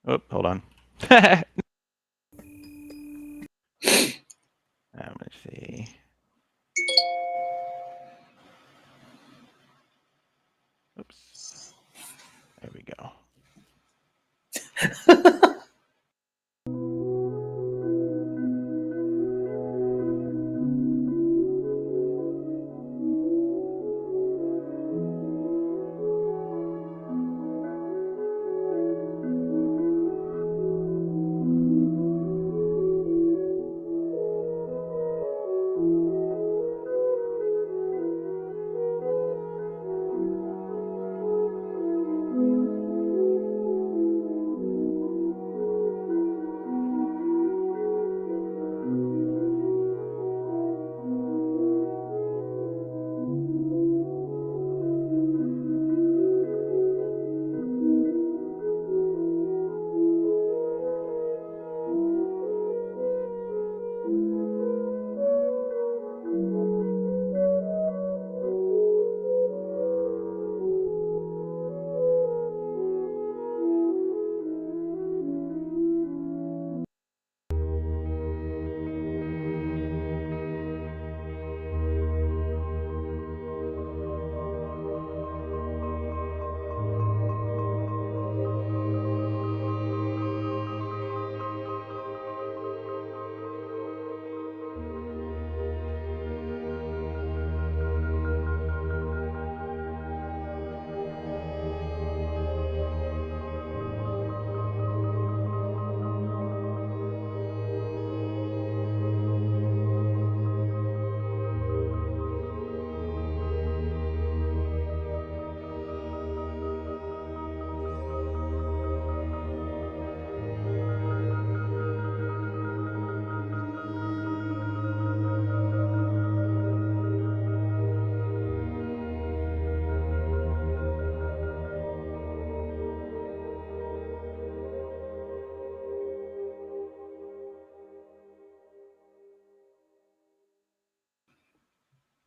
Oh, hold on. Let's see. Oops. There we go.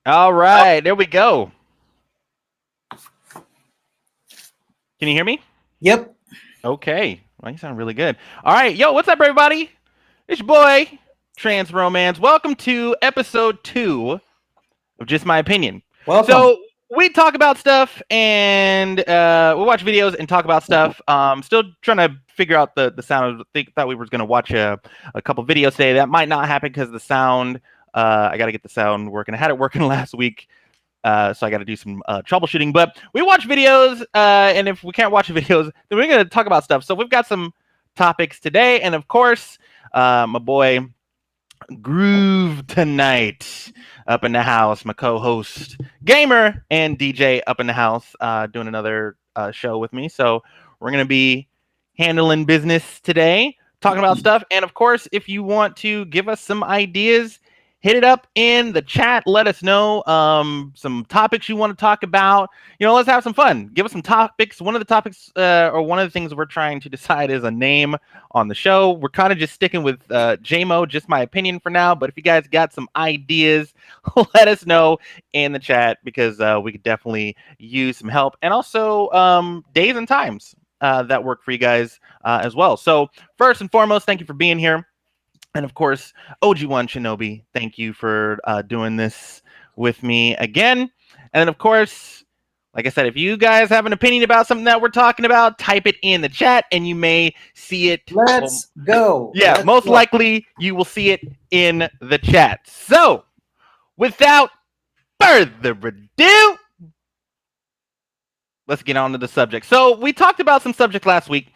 All right, there we go. Can you hear me? Yep. Okay. Well, you sound really good. All right, yo, what's up, everybody? It's your boy, Trans Romance. Welcome to episode 2 of Just My Opinion. Welcome. So we talk about stuff and we watch videos and talk about stuff. Still trying to figure out the sound. Thought we were going to watch a couple videos today. That might not happen because of the sound. I got to get the sound working. I had it working last week. So I got to do some troubleshooting. But we watch videos, and if we can't watch the videos, then we're going to talk about stuff. So we've got some topics today. And of course, my boy Groove tonight up in the house. My co-host Gamer and DJ up in the house doing another show with me. So we're going to be handling business today, talking about stuff. And of course, if you want to give us some ideas, hit it up in the chat. Let us know some topics you want to talk about. You know, let's have some fun. Give us some topics. One of the topics or one of the things we're trying to decide is a name on the show. We're kind of just sticking with JMO, just my opinion for now. But if you guys got some ideas, let us know in the chat because we could definitely use some help. And also days and times that work for you guys as well. So first and foremost, thank you for being here. And of course, OG1 Shinobi, thank you for doing this with me again. And then, of course, like I said, if you guys have an opinion about something that we're talking about, type it in the chat and you may see it. Let's go. Yeah, Let's most go. likely you will see it in the chat. So, without further ado, let's get on to the subject. So, we talked about some subject last week.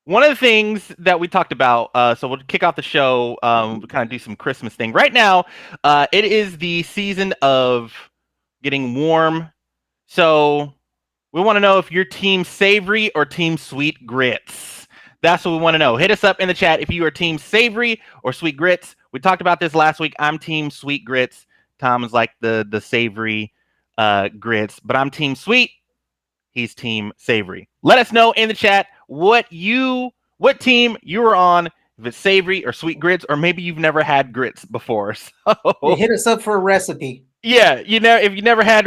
One of the things that we talked about, so we'll kick off the show, we'll kind of do some Christmas thing. Right now, it is the season of getting warm. So we want to know if you're team savory or team sweet grits. That's what we want to know. Hit us up in the chat if you are team savory or sweet grits. We talked about this last week. I'm team sweet grits. Tom is like the savory grits, but I'm team sweet. He's team savory. Let us know in the chat what team you were on, if it's savory or sweet grits, or maybe you've never had grits before. So Hit us up for a recipe. yeah, if you never had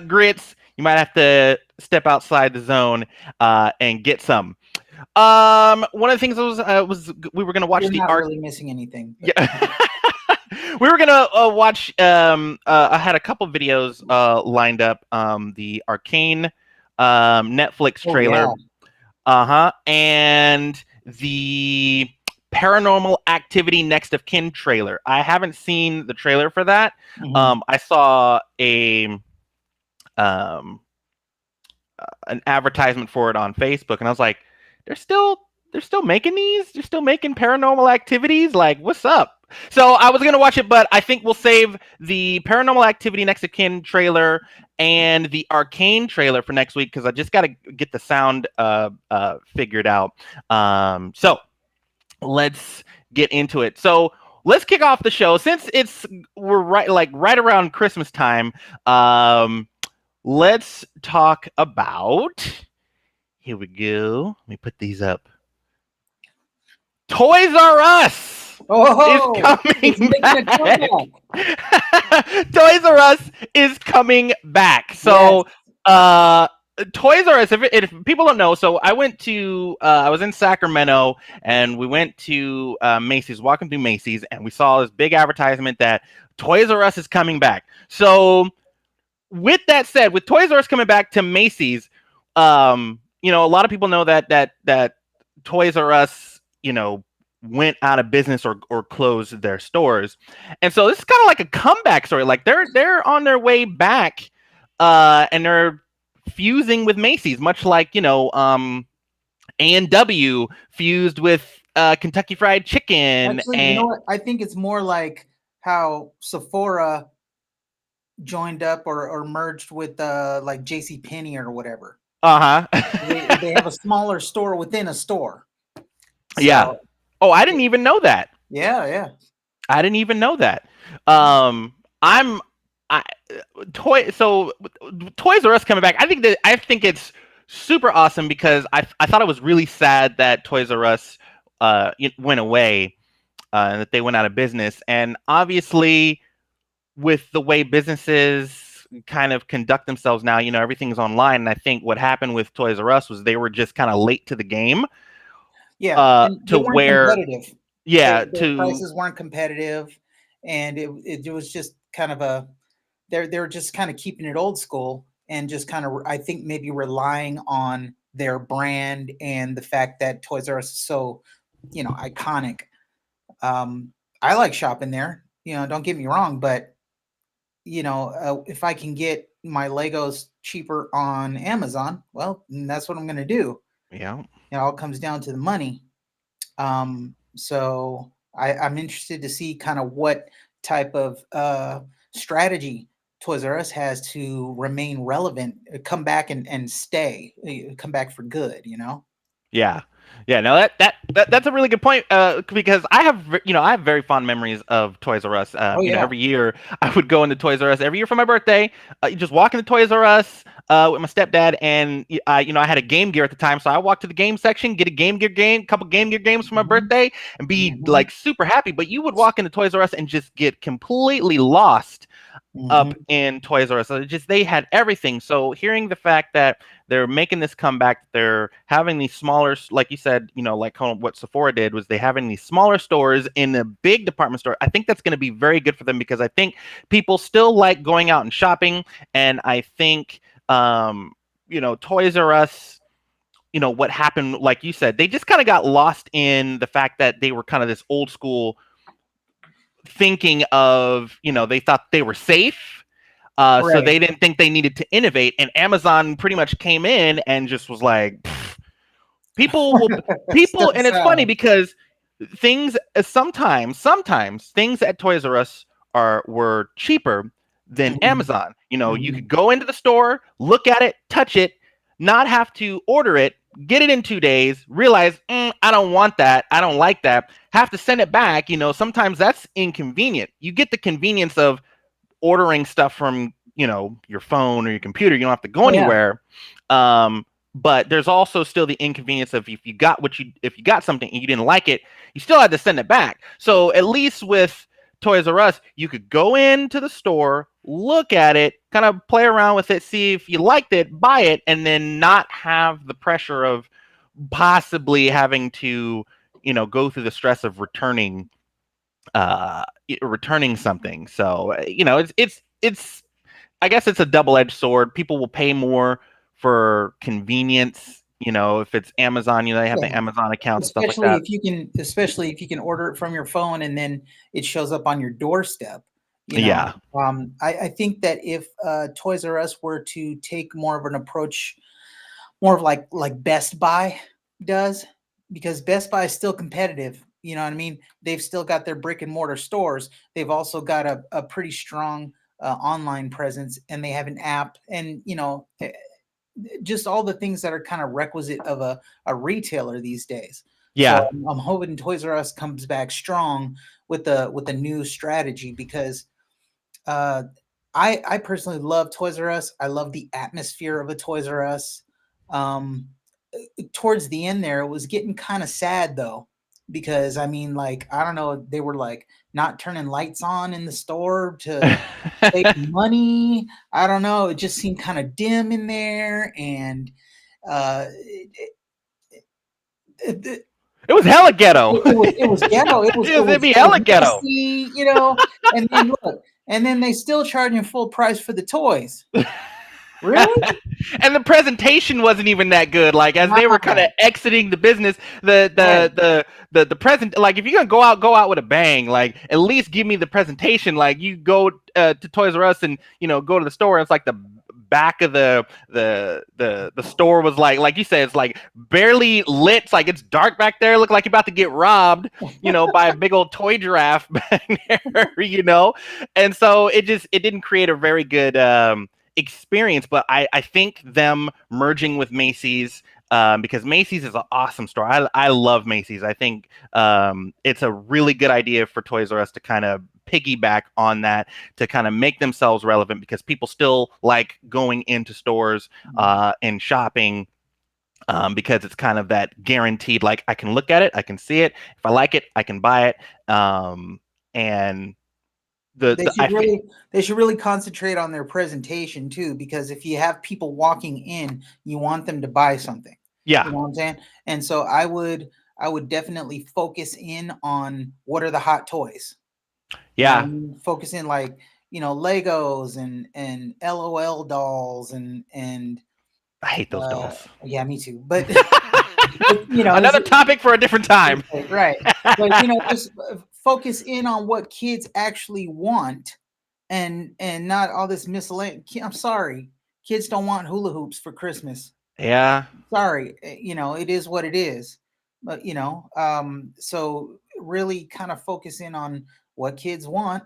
grits, You might have to step outside the zone and get some. One of the things was we were gonna watch You're the not arc. really missing anything. But... Yeah. We were gonna watch. I had a couple videos lined up. The Arcane Netflix Oh yeah. trailer. And the Paranormal Activity Next of Kin trailer. I haven't seen the trailer for that. Mm-hmm. I saw um, an advertisement for it on Facebook, and I was like, they're still making these. They're still making Paranormal Activities. Like, what's up? So I was gonna watch it, but I think we'll save the Paranormal Activity Next of Kin trailer and the Arcane trailer for next week because I just got to get the sound figured out. So let's get into it. So let's kick off the show since we're right around Christmas time. Let's talk about. Here we go. Let me put these up. Toys R Us is coming back. Toys R Us is coming back. So, yes. Toys R Us. If people don't know, so I went to. I was in Sacramento, and we went to Macy's. Walking through Macy's, and we saw this big advertisement that Toys R Us is coming back. So, with that said, with Toys R Us coming back to Macy's, you know, a lot of people know that Toys R Us, you know, went out of business or closed their stores. And so this is kind of like a comeback story. Like they're on their way back and they're fusing with Macy's, much like, you know, A&W fused with Kentucky Fried Chicken. Actually, you know what? I think it's more like how Sephora joined up or merged with like JCPenney or whatever. They have a smaller store within a store. So, yeah. Oh, I didn't even know that. Yeah. I didn't even know that. Toys R Us coming back. I think it's super awesome because I thought it was really sad that Toys R Us went away and that they went out of business. And obviously, with the way businesses kind of conduct themselves now, you know, everything's online. And I think what happened with Toys R Us was they were just kind of late to the game. Yeah, to where, competitive. Yeah, their prices weren't competitive, and it was just kind of they're just kind of keeping it old school and just kind of, I think, maybe relying on their brand and the fact that Toys R Us is so, you know, iconic. I like shopping there, you know, don't get me wrong, but you know, if I can get my Legos cheaper on Amazon, well, that's what I'm going to do. Yeah. It all comes down to the money. So I'm interested to see kind of what type of strategy Toys R Us has to remain relevant, come back and stay, come back for good, you know? Yeah. Yeah, no, that's a really good point because I have very fond memories of Toys R Us. You know, every year I would go into Toys R Us every year for my birthday. You just walk into Toys R Us with my stepdad, and I had a Game Gear at the time, so I walked to the game section, get a couple Game Gear games for my birthday, and be like super happy. But you would walk into Toys R Us and just get completely lost up in Toys R Us. So they had everything. So hearing the fact that they're making this comeback, they're having these smaller, like you said, you know, like what Sephora did was they having these smaller stores in a big department store. I think that's going to be very good for them because I think people still like going out and shopping. And I think, you know, Toys R Us, you know, what happened, like you said, they just kind of got lost in the fact that they were kind of this old school thinking of, you know, they thought they were safe. So they didn't think they needed to innovate, and Amazon pretty much came in and just was like, people, and it's funny because sometimes things at Toys R Us were cheaper than Amazon. You know, you could go into the store, look at it, touch it, not have to order it, get it in 2 days, realize, I don't want that, I don't like that, have to send it back. You know, sometimes that's inconvenient. You get the convenience of ordering stuff from, you know, your phone or your computer. You don't have to go anywhere. But there's also still the inconvenience of if you got something and you didn't like it, you still had to send it back. So at least with Toys R Us, you could go into the store, look at it, kind of play around with it, see if you liked it, buy it, and then not have the pressure of possibly having to, go through the stress of uh returning something. So, it's I guess it's a double-edged sword. People will pay more for convenience, if it's Amazon, they have the Yeah. Amazon account and stuff like Especially that. if you can, especially if you can order it from your phone and then it shows up on your doorstep. Yeah. I think that if Toys R Us were to take more of an approach, more of like Best Buy does, because Best Buy is still competitive. You know what I mean? They've still got their brick and mortar stores. They've also got a pretty strong online presence, and they have an app, and just all the things that are kind of requisite of a retailer these days. So Yeah. I'm hoping Toys R Us comes back strong with a new strategy, because uh, I personally love Toys R Us. I love the atmosphere of a Toys R Us. Um, Towards the end there, it was getting kind of sad though, because I mean, like, I don't know, they were like not turning lights on in the store to save money. I don't know. It just seemed kind of dim in there, and it, It was hella ghetto. it was ghetto. It was it It'd was be it was hella ghetto. messy, And then look, and then they still charging full price for the toys. Really? And the presentation wasn't even that good. Like, as they were kind of Wow. exiting the business, the Right. the the present, like, if you're gonna go out with a bang, like, at least give me the presentation. Like, you go to Toys R Us and go to the store, and it's like the back of the store was like you said, it's like barely lit. It's like it's dark back there. Look like you're about to get robbed, by a big old toy giraffe back there. And so it didn't create a very good experience. But I think them merging with Macy's, because Macy's is an awesome store. I love Macy's. I think it's a really good idea for Toys R Us to kind of piggyback on that, to kind of make themselves relevant, because people still like going into stores and shopping, because it's kind of that guaranteed, like, I can look at it, I can see it, if I like it, I can buy it. And They the should really they should really concentrate on their presentation too, because if you have people walking in, you want them to buy something. Yeah. You know what I'm saying? And so I would definitely focus in on what are the hot toys. You know what I Yeah. mean? Focus in, like, Legos and LOL dolls and I hate those dolls. yeah, me too. But Another topic for a different time. right. But just focus in on what kids actually want, and not all this miscellaneous. I'm sorry, kids don't want hula hoops for Christmas. Yeah. Sorry, it is what it is. But so really kind of focus in on what kids want.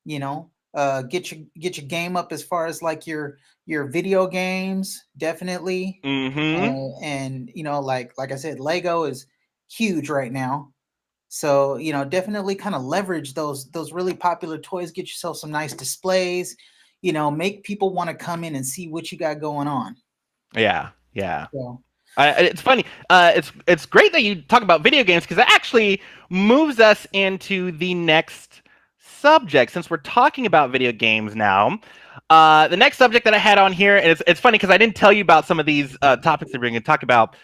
Get your game up as far as like your video games, definitely. Mm-hmm. And like I said, Lego is huge right now. So definitely kind of leverage those really popular toys. Get yourself some nice displays. Make people want to come in and see what you got going on. Yeah. Yeah. So It's funny. It's great that you talk about video games, because that actually moves us into the next subject. Since we're talking about video games now, the next subject that I had on here, and it's funny because I didn't tell you about some of these topics that we're going to talk about.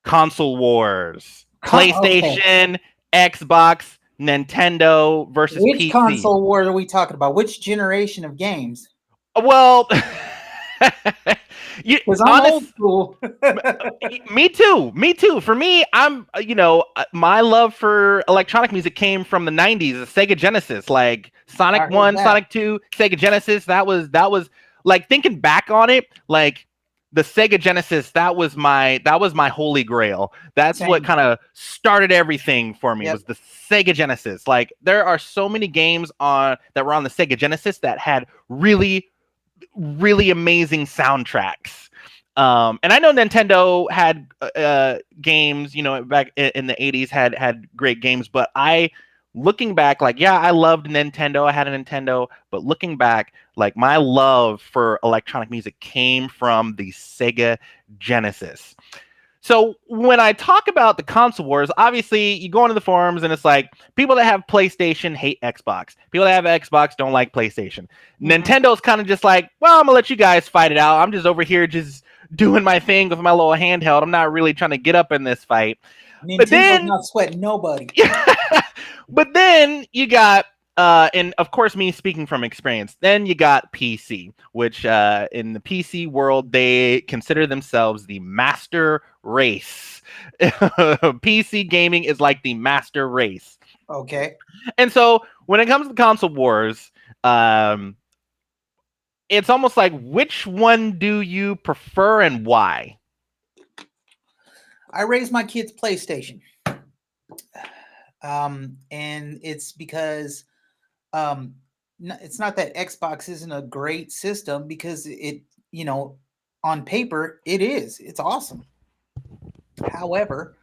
Console wars, okay, PlayStation, Xbox, Nintendo versus which PC. console war are we talking about? Which generation of games? Well, you Because I'm honest. old school. Me too. Me too. For me, my love for electronic music came from the '90s, the Sega Genesis, like I Sonic heard 1, that. Sonic 2, Sega Genesis. That was like, thinking back on it, like the Sega Genesis. That was my holy grail. That's what Same. kind of started everything for me. Yep. Was the Sega Genesis. Like, there are so many games that were on the Sega Genesis that had really, really amazing soundtracks. And I know Nintendo had games, back in the '80s, had great games. But looking back, like, yeah, I loved Nintendo. I had a Nintendo, but looking back, like, my love for electronic music came from the Sega Genesis. So when I talk about the console wars, obviously you go into the forums and it's like people that have PlayStation hate Xbox. People that have Xbox don't like PlayStation. Mhm. Nintendo's kind of just like, well, I'm gonna let you guys fight it out. I'm just over here just doing my thing with my little handheld. I'm not really trying to get up in this fight. But Nintendo's then not sweating nobody. but then you got and of course me speaking from experience, then you got PC, which in the PC world they consider themselves the master race. PC gaming is like the master race. Okay. And so when it comes to console wars, um, it's almost like which one do you prefer and why? I raised my kids PlayStation. And it's because um, it's not that Xbox isn't a great system because it, you know, on paper it is. It's awesome. However,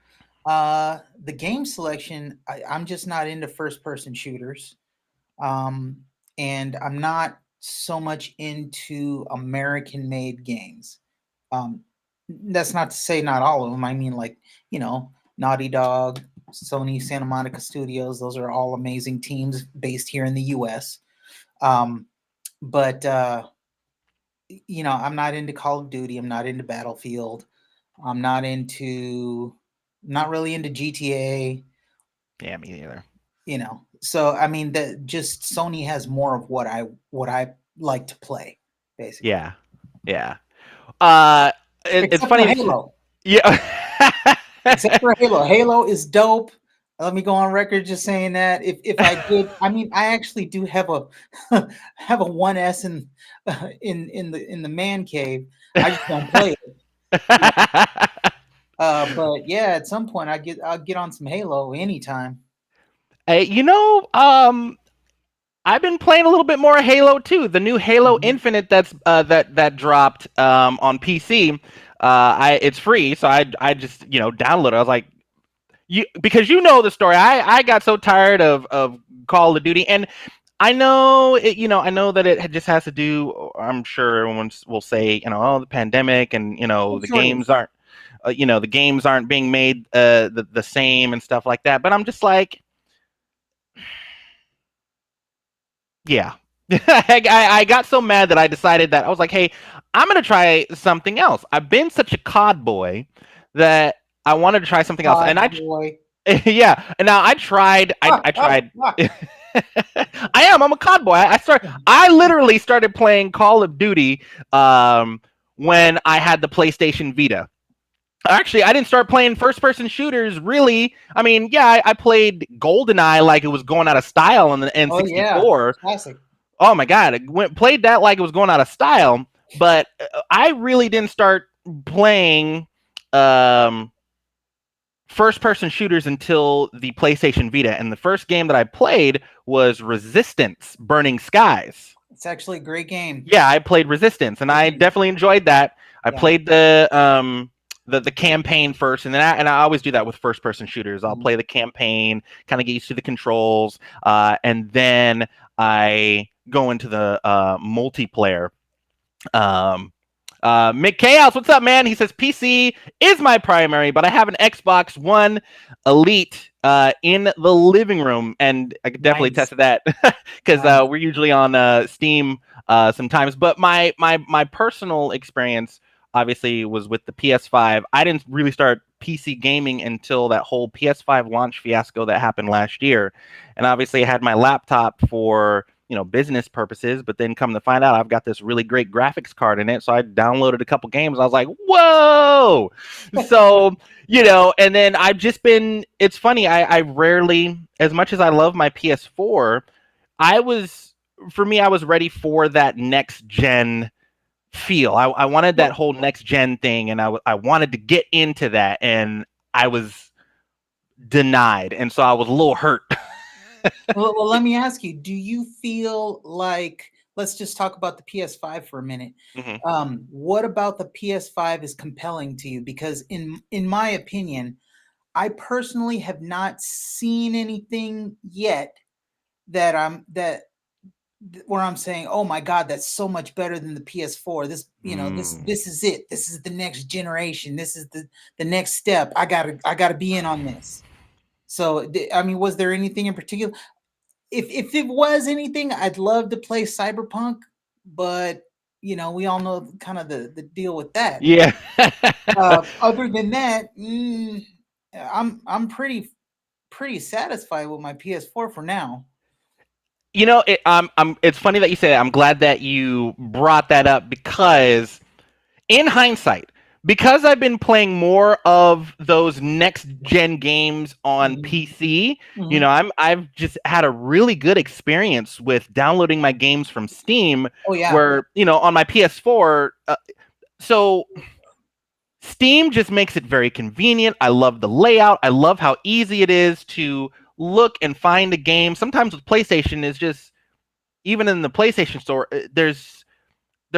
the game selection, I'm just not into first person shooters. Um, and I'm not so much into American made games. Um, that's not to say not all of them. I mean, like, you know, Naughty Dog, Sony Santa Monica Studios, those are all amazing teams based here in the US. Um, but you know, I'm not into Call of Duty, I'm not into Battlefield, I'm not into not really into GTA, Yeah, me neither. you know. So I mean that just Sony has more of what I like to play, basically. Yeah, yeah. Uh, it's Except funny for that you, Halo. yeah. Except for Halo. Halo is dope. Let me go on record just saying that. If I did, I mean, I actually do have a have a 1S in the man cave. I just don't play it. You know? But yeah, at some point I'll get on some Halo anytime. Hey, I've been playing a little bit more Halo too. The new Halo Mhm. Infinite that dropped on PC. I it's free, so I just download it. I was like, because you know the story. I got so tired of Call of Duty, and I know it. I know that it just has to do. I'm sure everyone will say, oh, the pandemic, and I'm the sure it games is. aren't, the games aren't being made the same and stuff like that. But I'm just like, yeah. I got so mad that I decided that I was like, hey, I'm gonna try something else. I've been such a COD boy that I wanted to try something else, and God boy. yeah, and now I tried. I tried. I'm a COD boy. I literally started playing Call of Duty when I had the PlayStation Vita. Actually, I didn't start playing first person shooters really. I mean, yeah, I played GoldenEye like it was going out of style on the Oh yeah, N64. classic. Oh my god, played that like it was going out of style. But I really didn't start playing um, first person shooters until the PlayStation Vita. And the first game that I played was Resistance Burning Skies. It's actually a great game. Yeah, I played Resistance and Great I game. definitely enjoyed that. I Yeah. played the campaign first, and then I always do that with first person shooters. I'll Mhm. play the campaign, kind of get used to the controls, and then I go into the multiplayer. Um, Mick Chaos, what's up, man? He says PC is my primary, but I have an Xbox One Elite in the living room, and I could definitely Nice. test that because Nice. we're usually on Steam sometimes. But my personal experience obviously was with the PS5. I didn't really start PC gaming until that whole PS5 launch fiasco that happened last year, and obviously I had my laptop for business purposes, but then come to find out I've got this really great graphics card in it, so I downloaded a couple games. I was like, whoa. So and then I've just been, it's funny, I rarely, as much as I love my PS4, I was for me I was ready for that next gen feel. I wanted that Well, whole next gen thing, and I wanted to get into that, and I was denied, and so I was a little hurt. well, let me ask you, do you feel like, let's just talk about the PS5 for a minute. Mhm. What about the PS5 is compelling to you? Because in my opinion, I personally have not seen anything yet that where I'm saying, oh my God, that's so much better than the PS4. This, Mm. this is it. This is the next generation. This is the next step. I gotta be in on this. So I mean, was there anything in particular? If it was anything, I'd love to play Cyberpunk, but we all know kind of the deal with that. Yeah. Other than that, I'm pretty satisfied with my PS4 for now. It's funny that you say that. I'm glad that you brought that up because in hindsight, because I've been playing more of those next gen games on Mhm. PC, Mhm. I've just had a really good experience with downloading my games from Steam. Oh yeah. Where on my PS4, so Steam just makes it very convenient. I love the layout. I love how easy it is to look and find a game. Sometimes with PlayStation is just even in the PlayStation store, there's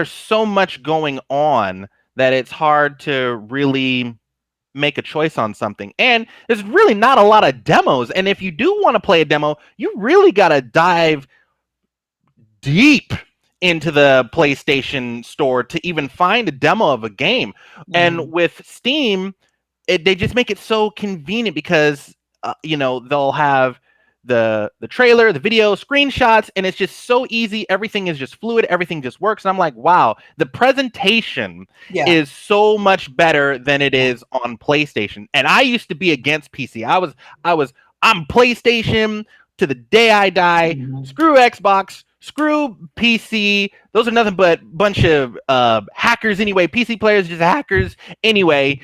so much going on that it's hard to really make a choice on something. And there's really not a lot of demos. And if you do want to play a demo, you really got to dive deep into the PlayStation store to even find a demo of a game. And Mhm. with Steam, they just make it so convenient because they'll have the trailer, the video, screenshots, and it's just so easy. Everything is just fluid. Everything just works. And I'm like, wow, the presentation Yeah. is so much better than it is on PlayStation. And I used to be against PC. I'm PlayStation to the day I die. Mhm. Screw Xbox. Screw PC. Those are nothing but bunch of hackers anyway. PC players just hackers anyway,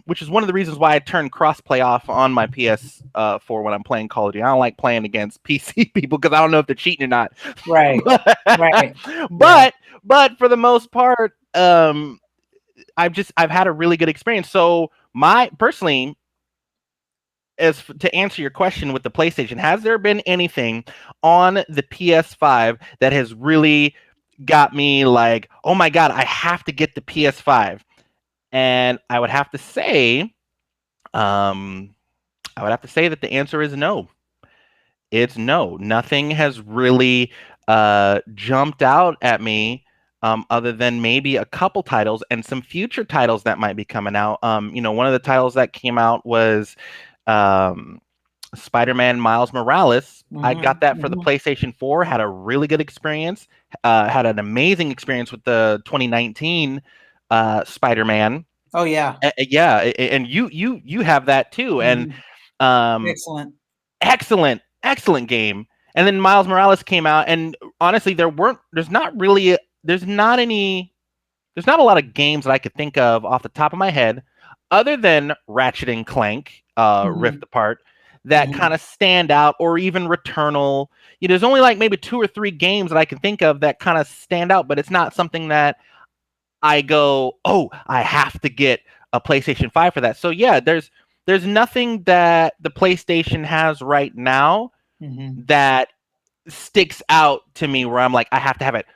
which is one of the reasons why I turned crossplay off on my PS4 when I'm playing Call of Duty. I don't like playing against PC people because I don't know if they're cheating or not. Right. Right. Yeah. but but for the most part, I've had a really good experience. So my personally, to answer your question with the PlayStation, has there been anything on the PS5 that has really got me like, oh my god, I have to get the PS5? And um, I would have to say that the answer is no. It's no. Nothing has really jumped out at me, other than maybe a couple titles and some future titles that might be coming out. One of the titles that came out was um, Spider-Man Miles Morales. I got Mhm. that for the Mhm. PlayStation 4, had a really good experience, had an amazing experience with the 2019 Spider-Man. Oh yeah. Yeah, and you have that too, and Mhm. um, Excellent. excellent game. And then Miles Morales came out, and honestly, there's not a lot of games that I could think of off the top of my head, other than Ratchet and Clank, Rift Mhm. Apart, that Mhm. kind of stand out, or even Returnal. There's only like maybe two or three games that I can think of that kind of stand out, but it's not something that I go, oh, I have to get a PlayStation 5 for that. So yeah, there's nothing that the PlayStation has right now Mhm. that sticks out to me where I'm like, I have to have it.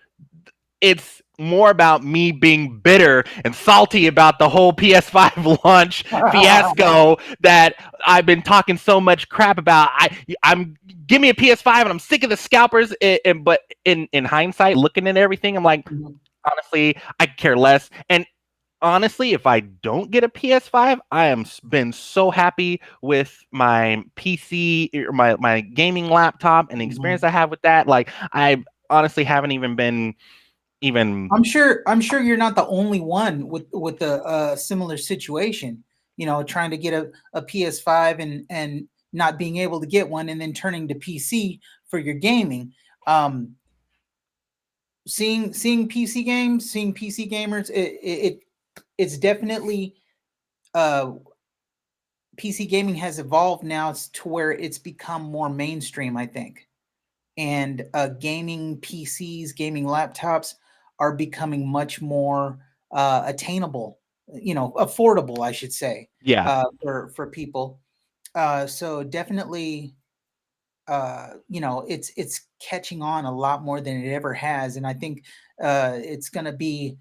It's more about me being bitter and salty about the whole PS5 launch fiasco that I've been talking so much crap about. I'm give me a PS5 and I'm sick of the scalpers. But in hindsight, looking at everything, I'm like, Mhm. honestly, I care less. And honestly, if I don't get a PS5, I am been so happy with my PC or my gaming laptop and the experience Mhm. I have with that. Like I honestly haven't even been even. I'm sure you're not the only one with a, similar situation. Trying to get a PS5 and not being able to get one, and then turning to PC for your gaming. Um, seeing PC gamers, it's definitely uh, PC gaming has evolved now to where it's become more mainstream, I think. And gaming PCs, gaming laptops are becoming much more attainable, affordable, I should say, Yeah. for people. So definitely, it's catching on a lot more than it ever has, and I think it's going to be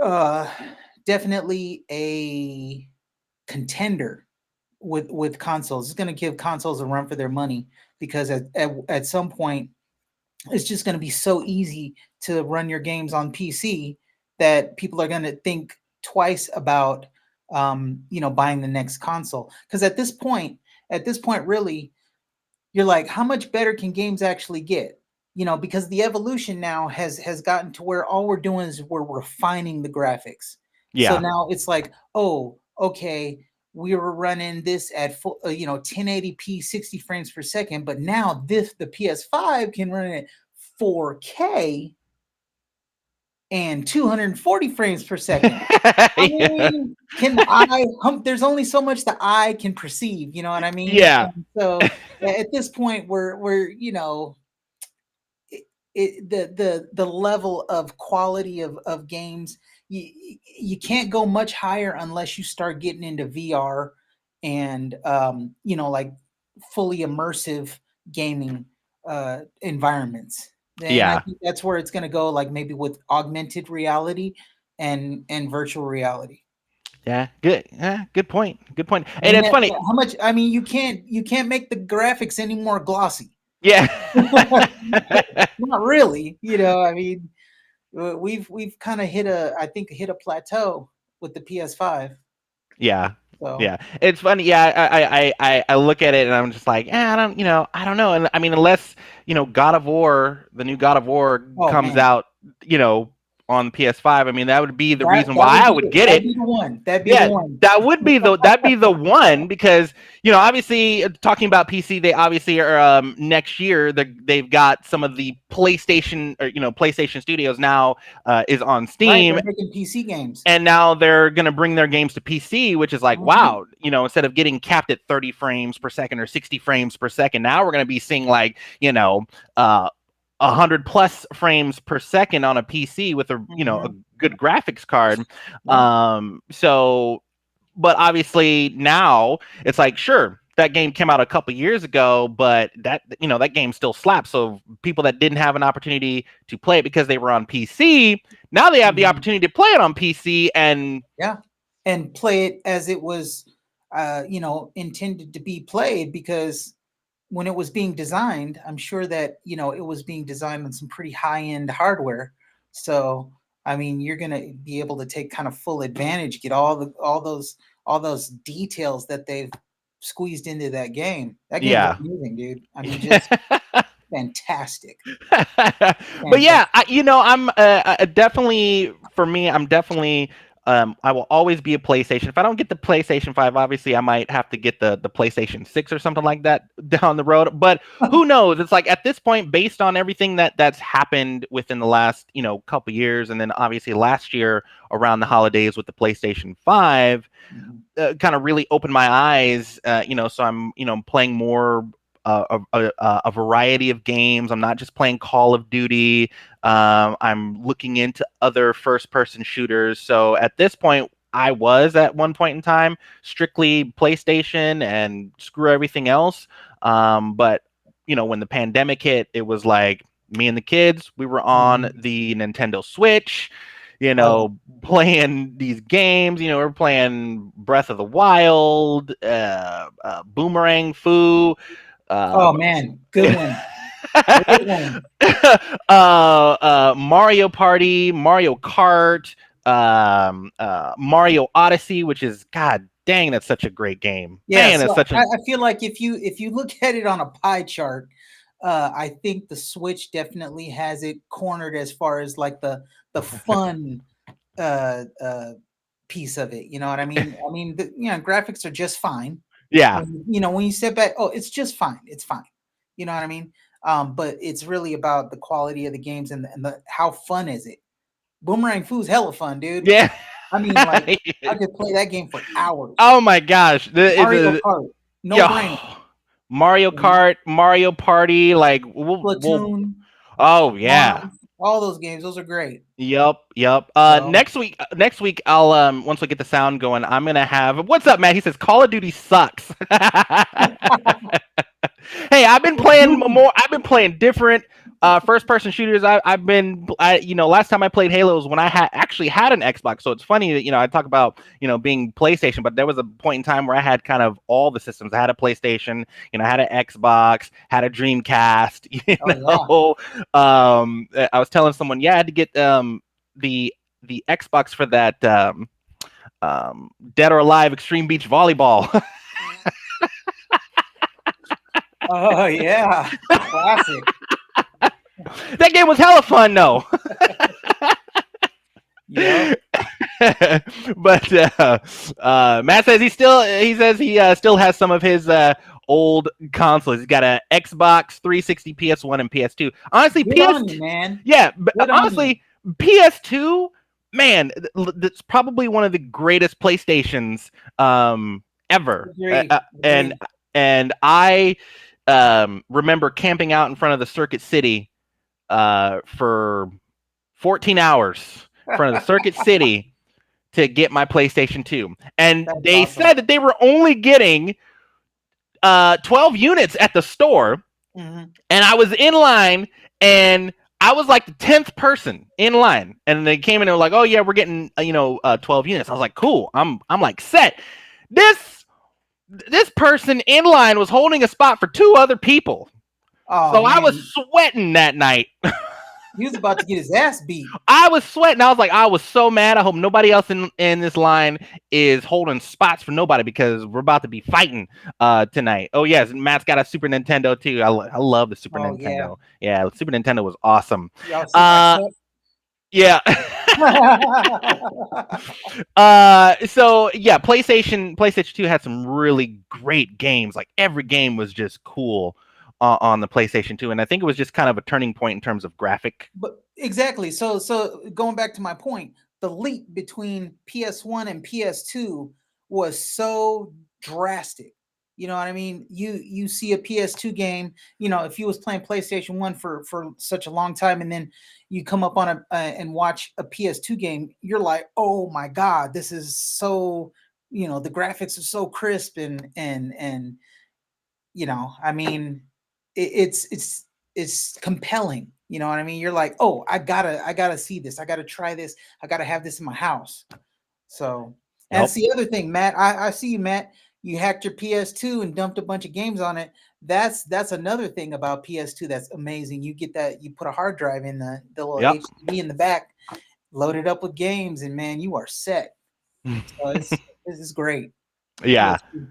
uh, definitely a contender with consoles. It's going to give consoles a run for their money because at some point, it's just going to be so easy to run your games on PC that people are going to think twice about buying the next console. Because at this point, really, you're like, how much better can games actually get? Because the evolution now has gotten to where all we're doing is we're refining the graphics. So Yeah. now it's like, oh, okay, we were running this at full, 1080p, 60 frames per second, but now the PS5 can run it 4K and 240 frames per second. I Yeah. mean, can the eye there's only so much the eye can perceive, you know what I mean? Yeah. And so at this point we're the level of quality of games, you can't go much higher unless you start getting into VR and like fully immersive gaming environments. And I Yeah. think that's where it's going to go, like maybe with augmented reality and virtual reality. Yeah. Good. Yeah, good point. Good point. I And mean, it's funny. how much? I mean, you can't make the graphics any more glossy. Yeah. Not really, I mean, we've kind of I think hit a plateau with the PS5. Yeah. So Yeah. It's funny. Yeah. I look at it and I'm just like, I don't know. And I mean, unless, God of War, the new God of War oh comes man, out, you know, on PS5, I mean, that would be the that reason that why would I be would it. get That'd it. be the one. That'd be the Yeah, one. that'd be the one because obviously talking about PC, they obviously are next year they've got some of the PlayStation or PlayStation Studios now is on Right, Steam, they're making PC games. and now they're gonna bring their games to PC, which is like Mhm. wow, instead of getting capped at 30 frames per second or 60 frames per second, now we're gonna be seeing like uh 100 plus frames per second on a PC with a Mhm. good graphics card. Yeah. So but obviously now it's like sure that game came out a couple years ago, but that game still slaps. So people that didn't have an opportunity to play it because they were on PC, now they have the Mhm. opportunity to play it on PC. And Yeah. And play it as it was, intended to be played, because when it was being designed, I'm sure that, it was being designed on some pretty high end hardware. So, I mean, you're going to be able to take kind of full advantage, get all those details that they've squeezed into that game. That game's yeah. amazing, dude. I mean, just fantastic. But Fantastic. yeah, I'm definitely for me. I'm definitely. I will always be a PlayStation. If I don't get the PlayStation 5, obviously I might have to get the PlayStation 6 or something like that down the road. But who knows? It's like at this point, based on everything that's happened within the last couple years, and then obviously last year around the holidays with the PlayStation 5, Mhm. kind of really opened my eyes. So I'm playing more a variety of games. I'm not just playing Call of Duty. I'm looking into other first-person shooters. So at this point, I was at one point in time strictly PlayStation and screw everything else. But when the pandemic hit, it was like me and the kids. We were on Mhm. the Nintendo Switch. Oh yeah. Playing these games. We're playing Breath of the Wild, Boomerang Foo, Oh um, man, good one. Great one. Mario Party, Mario Kart, Mario Odyssey, which is god dang, that's such a great game. Yeah, Man, so that's such a I feel like if you look at it on a pie chart, I think the Switch definitely has it cornered as far as like the fun uh, uh, piece of it. You know what I mean? I mean, graphics are just fine. yeah, When you step back, oh, it's just fine. It's fine. You know what I mean? But it's really about the quality of the games and how fun is it. Boomerang Foo's hella fun, dude. yeah. I mean, like I could play that game for hours. Oh my gosh, Mario Kart, no yeah, brainer. Mario You know? Kart, Mario Party, like we'll Splatoon, oh yeah. Pong, all those games, those are great. Yep, yep. So, Next week, I'll once we get the sound going, I'm gonna have. What's up, Matt? He says Call of Duty sucks. Hey, I've been playing dude, more. I've been playing different First person shooters. I've been, last time I played Halo was when I actually had an Xbox. So it's funny that I talk about being PlayStation, but there was a point in time where I had kind of all the systems. I had a PlayStation, I had an Xbox, had a Dreamcast. Oh I was telling someone, yeah, I had to get the Xbox for that Dead or Alive Extreme Beach Volleyball. oh yeah, classic. That game was hella fun, though. Yeah. But Matt says he still has some of his old consoles. He's got a Xbox 360, PS1, and PS2. Honestly, Good on you, man. Yeah, but Good on honestly, PS2, man, that's probably one of the greatest PlayStations ever. Agree. And I remember camping out in front of the Circuit City for 14 hours in front of the Circuit City to get my PlayStation 2. And That's they awesome. said that they were only getting 12 units at the store. Mhm. And I was in line, and I was like the 10th person in line. And they came in and were like, "Oh yeah, we're getting 12 units." I was like, "Cool." I'm like set. This person in line was holding a spot for 2 other people. Oh, So I man. was sweating that night. He was about to get his ass beat. I was sweating. I was like, I was so mad. I hope nobody else in this line is holding spots for nobody, because we're about to be fighting tonight. Oh yes, Matt's got a Super Nintendo too. I love the Super Nintendo. Yeah, the Super Nintendo was awesome. Y'all see my Yeah. So yeah, PlayStation 2 had some really great games. Like every game was just cool on the PlayStation 2, and I think it was just kind of a turning point in terms of graphic. But exactly. So going back to my point, the leap between PS1 and PS2 was so drastic. You know what I mean? You see a PS2 game, if you was playing PlayStation 1 for such a long time, and then you come up on and watch a PS2 game, you're like, "Oh my god, this is so, the graphics are so crisp and I mean, it's compelling. You know what I mean? You're like, oh, I gotta see this. I gotta try this. I gotta have this in my house. So, and that's the other thing, Matt. I see you, Matt. You hacked your PS2 and dumped a bunch of games on it. That's another thing about PS2 that's amazing. You get that, you put a hard drive in the little Yep. HDD in the back, loaded up with games, and man, you are set. So this is great. Yeah. PS2.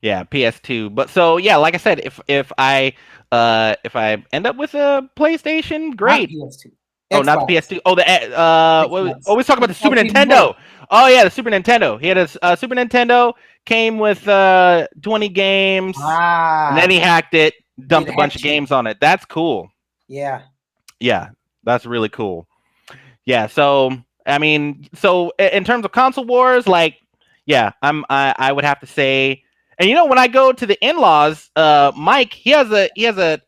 Yeah, PS2. But so yeah, like I said, if I end up with a PlayStation, Not great. PS2. Oh, not the Xbox. PS2. Oh, always talk about the Super Xbox even Nintendo. more. Oh yeah, the Super Nintendo. He had a Super Nintendo, came with 20 games, and then he hacked it, dumped a bunch of games on it. That's cool. Yeah. Yeah, that's really cool. Yeah, so I mean, so in terms of console wars, like, yeah, I would have to say, and when I go to the in-laws, Mike, he has a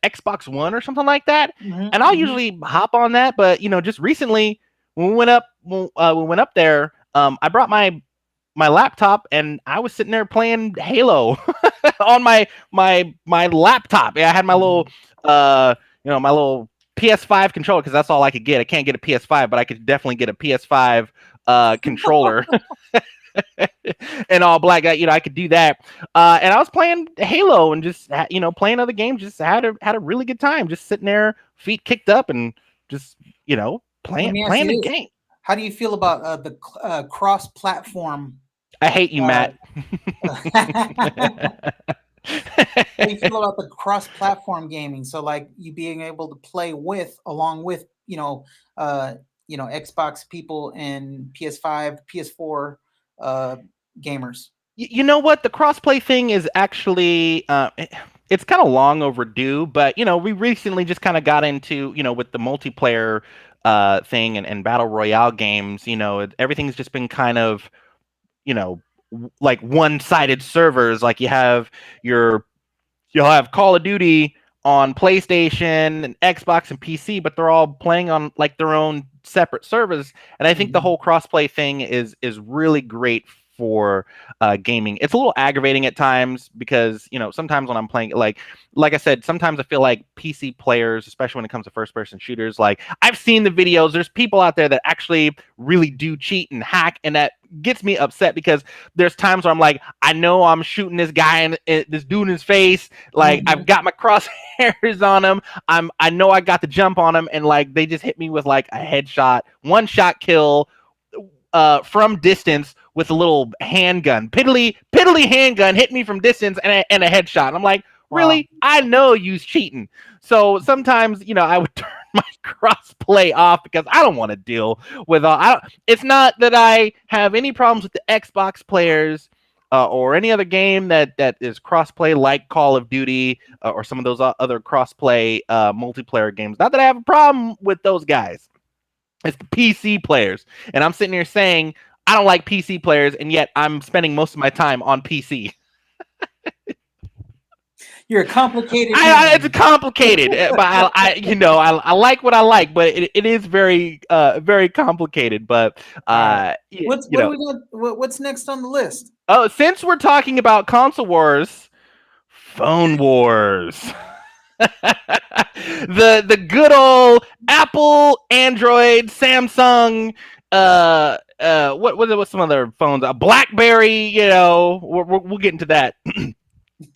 Xbox One or something like that, Mhm, and I'll mhm. usually hop on that, but just recently when we went up there, I brought my laptop, and I was sitting there playing Halo on my laptop. Yeah, I had my little my little PS5 controller, because that's all I could get. I can't get a PS5, but I could definitely get a PS5 controller. And all black, I could do that, and I was playing Halo and just playing other games. Just had a really good time, just sitting there, feet kicked up, and just Let me ask playing you the this: game. how do you feel about the cross-platform? I hate you, Uh, Matt. how do you feel about the cross-platform gaming? So, like, you being able to play along with Xbox people and PS5, PS4 uh, gamers. You know what? The crossplay thing is actually it's kind of long overdue, but we recently just kind of got into with the multiplayer thing and battle royale games. Everything's just been kind of like one-sided servers. Like you'll have Call of Duty on PlayStation and Xbox and PC, but they're all playing on like their own separate servers. And I think the Mhm. whole crossplay thing is really great for gaming. It's a little aggravating at times because sometimes when I'm playing, like I said, sometimes I feel like PC players, especially when it comes to first person shooters, like I've seen the videos. There's people out there that actually really do cheat and hack, and that gets me upset because there's times where I'm like, I know I'm shooting this guy in this dude in his face, like I've got my crosshairs on him. I know I got the jump on him, and like they just hit me with like a headshot, one shot kill from distance with a little handgun, piddly handgun, hit me from distance and a headshot. And I'm like, Wow. really? I know you's cheating. So sometimes, I would turn my crossplay off because I don't want to deal with all. It's not that I have any problems with the Xbox players. Or any other game that is crossplay, like Call of Duty or some of those other crossplay multiplayer games. Not that I have a problem with those guys. It's the PC players. And I'm sitting here saying I don't like PC players, and yet I'm spending most of my time on PC. You're a complicated man. It's complicated, but I like what I like, but it is very very complicated. But Right. you, What's you what do know, we got? What's next on the list? oh, since we're talking about console wars, phone wars. The good old Apple, Android, Samsung, what's some other phones? BlackBerry. We'll get into that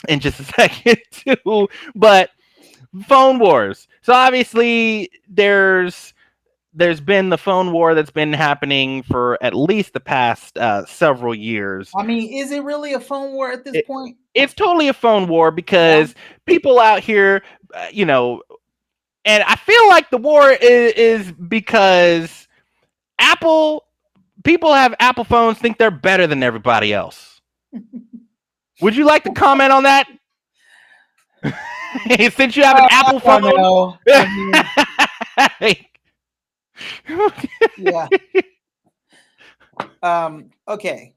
in just a second too. But phone wars. So obviously there's been the phone war that's been happening for at least the past several years. I mean, is it really a phone war at this It, point? it's totally a phone war Yeah. because people out here, and I feel like the war is because Apple people have Apple phones, think they're better than everybody else. Would you like to comment on that? Since you have an Apple I don't phone. know. I mean, yeah. Okay.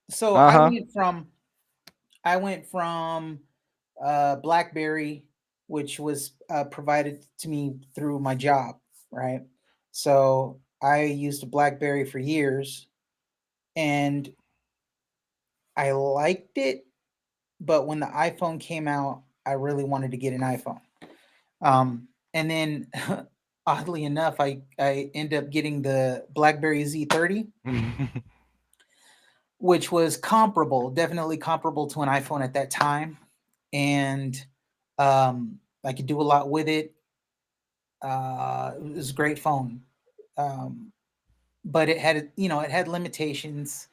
So Uh-huh. I went from BlackBerry, which was provided to me through my job, right? So I used a BlackBerry for years, and I liked it, but when the iPhone came out, I really wanted to get an iPhone. And then, oddly enough, I end up getting the BlackBerry Z30, which was comparable, definitely comparable to an iPhone at that time, and I could do a lot with it. It was a great phone, um, but it had limitations,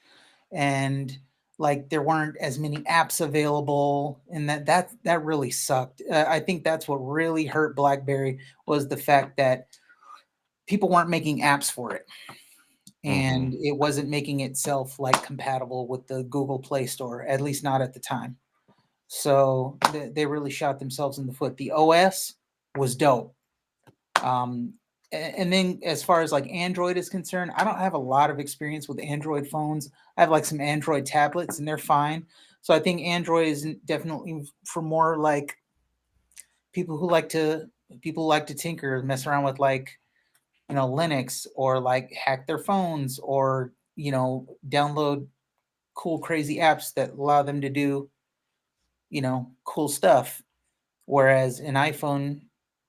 and like there weren't as many apps available, and that really sucked. I think that's what really hurt BlackBerry was the fact that people weren't making apps for it, and it wasn't making itself like compatible with the Google Play Store, at least not at the time. So they really shot themselves in the foot. The OS was dope. Um, and then as far as like Android is concerned, I don't have a lot of experience with Android phones. I have like some Android tablets and they're fine. So I think Android is definitely for more like people who like to people who like to tinker, mess around with like Linux, or like hack their phones, or download cool crazy apps that allow them to do cool stuff. Whereas an iPhone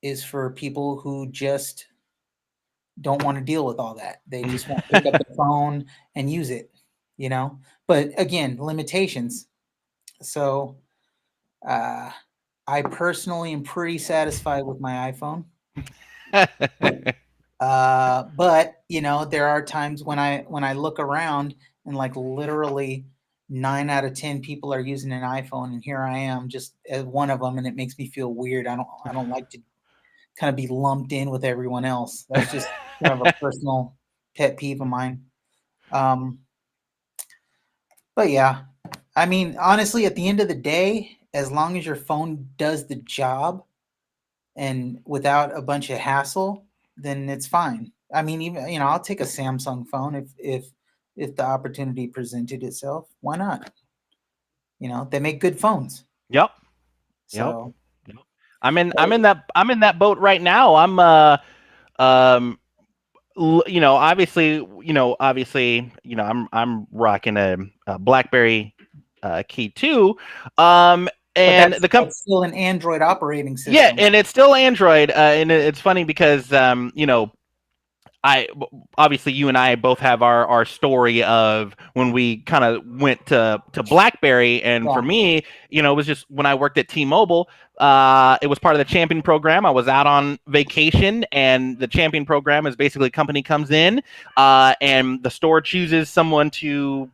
is for people who just don't want to deal with all that. They just want to pick up the phone and use it, you know. But again, limitations. So uh, I personally am pretty satisfied with my iPhone. But there are times when I look around and like literally 9 out of 10 people are using an iPhone, and here I am just as one of them, and it makes me feel weird. I don't like to kind of be lumped in with everyone else. That's just kind of a personal pet peeve of mine. Um, but yeah, I mean, honestly, at the end of the day, as long as your phone does the job and without a bunch of hassle, then it's fine. I mean, even I'll take a Samsung phone if the opportunity presented itself. Why not? They make good phones. Yep. Yep. So, Yep. I'm in but I'm in that boat right now. Um I'm rocking a BlackBerry Key 2, But and the that's still an Android operating yeah, system. and it's still Android, and it's funny because I obviously you and I both have our story of when we kind of went to BlackBerry, and for Yeah. me, it was just when I worked at T-Mobile. It was part of the Champion program. I was out on vacation, and the Champion program is basically a company comes in, and the store chooses someone to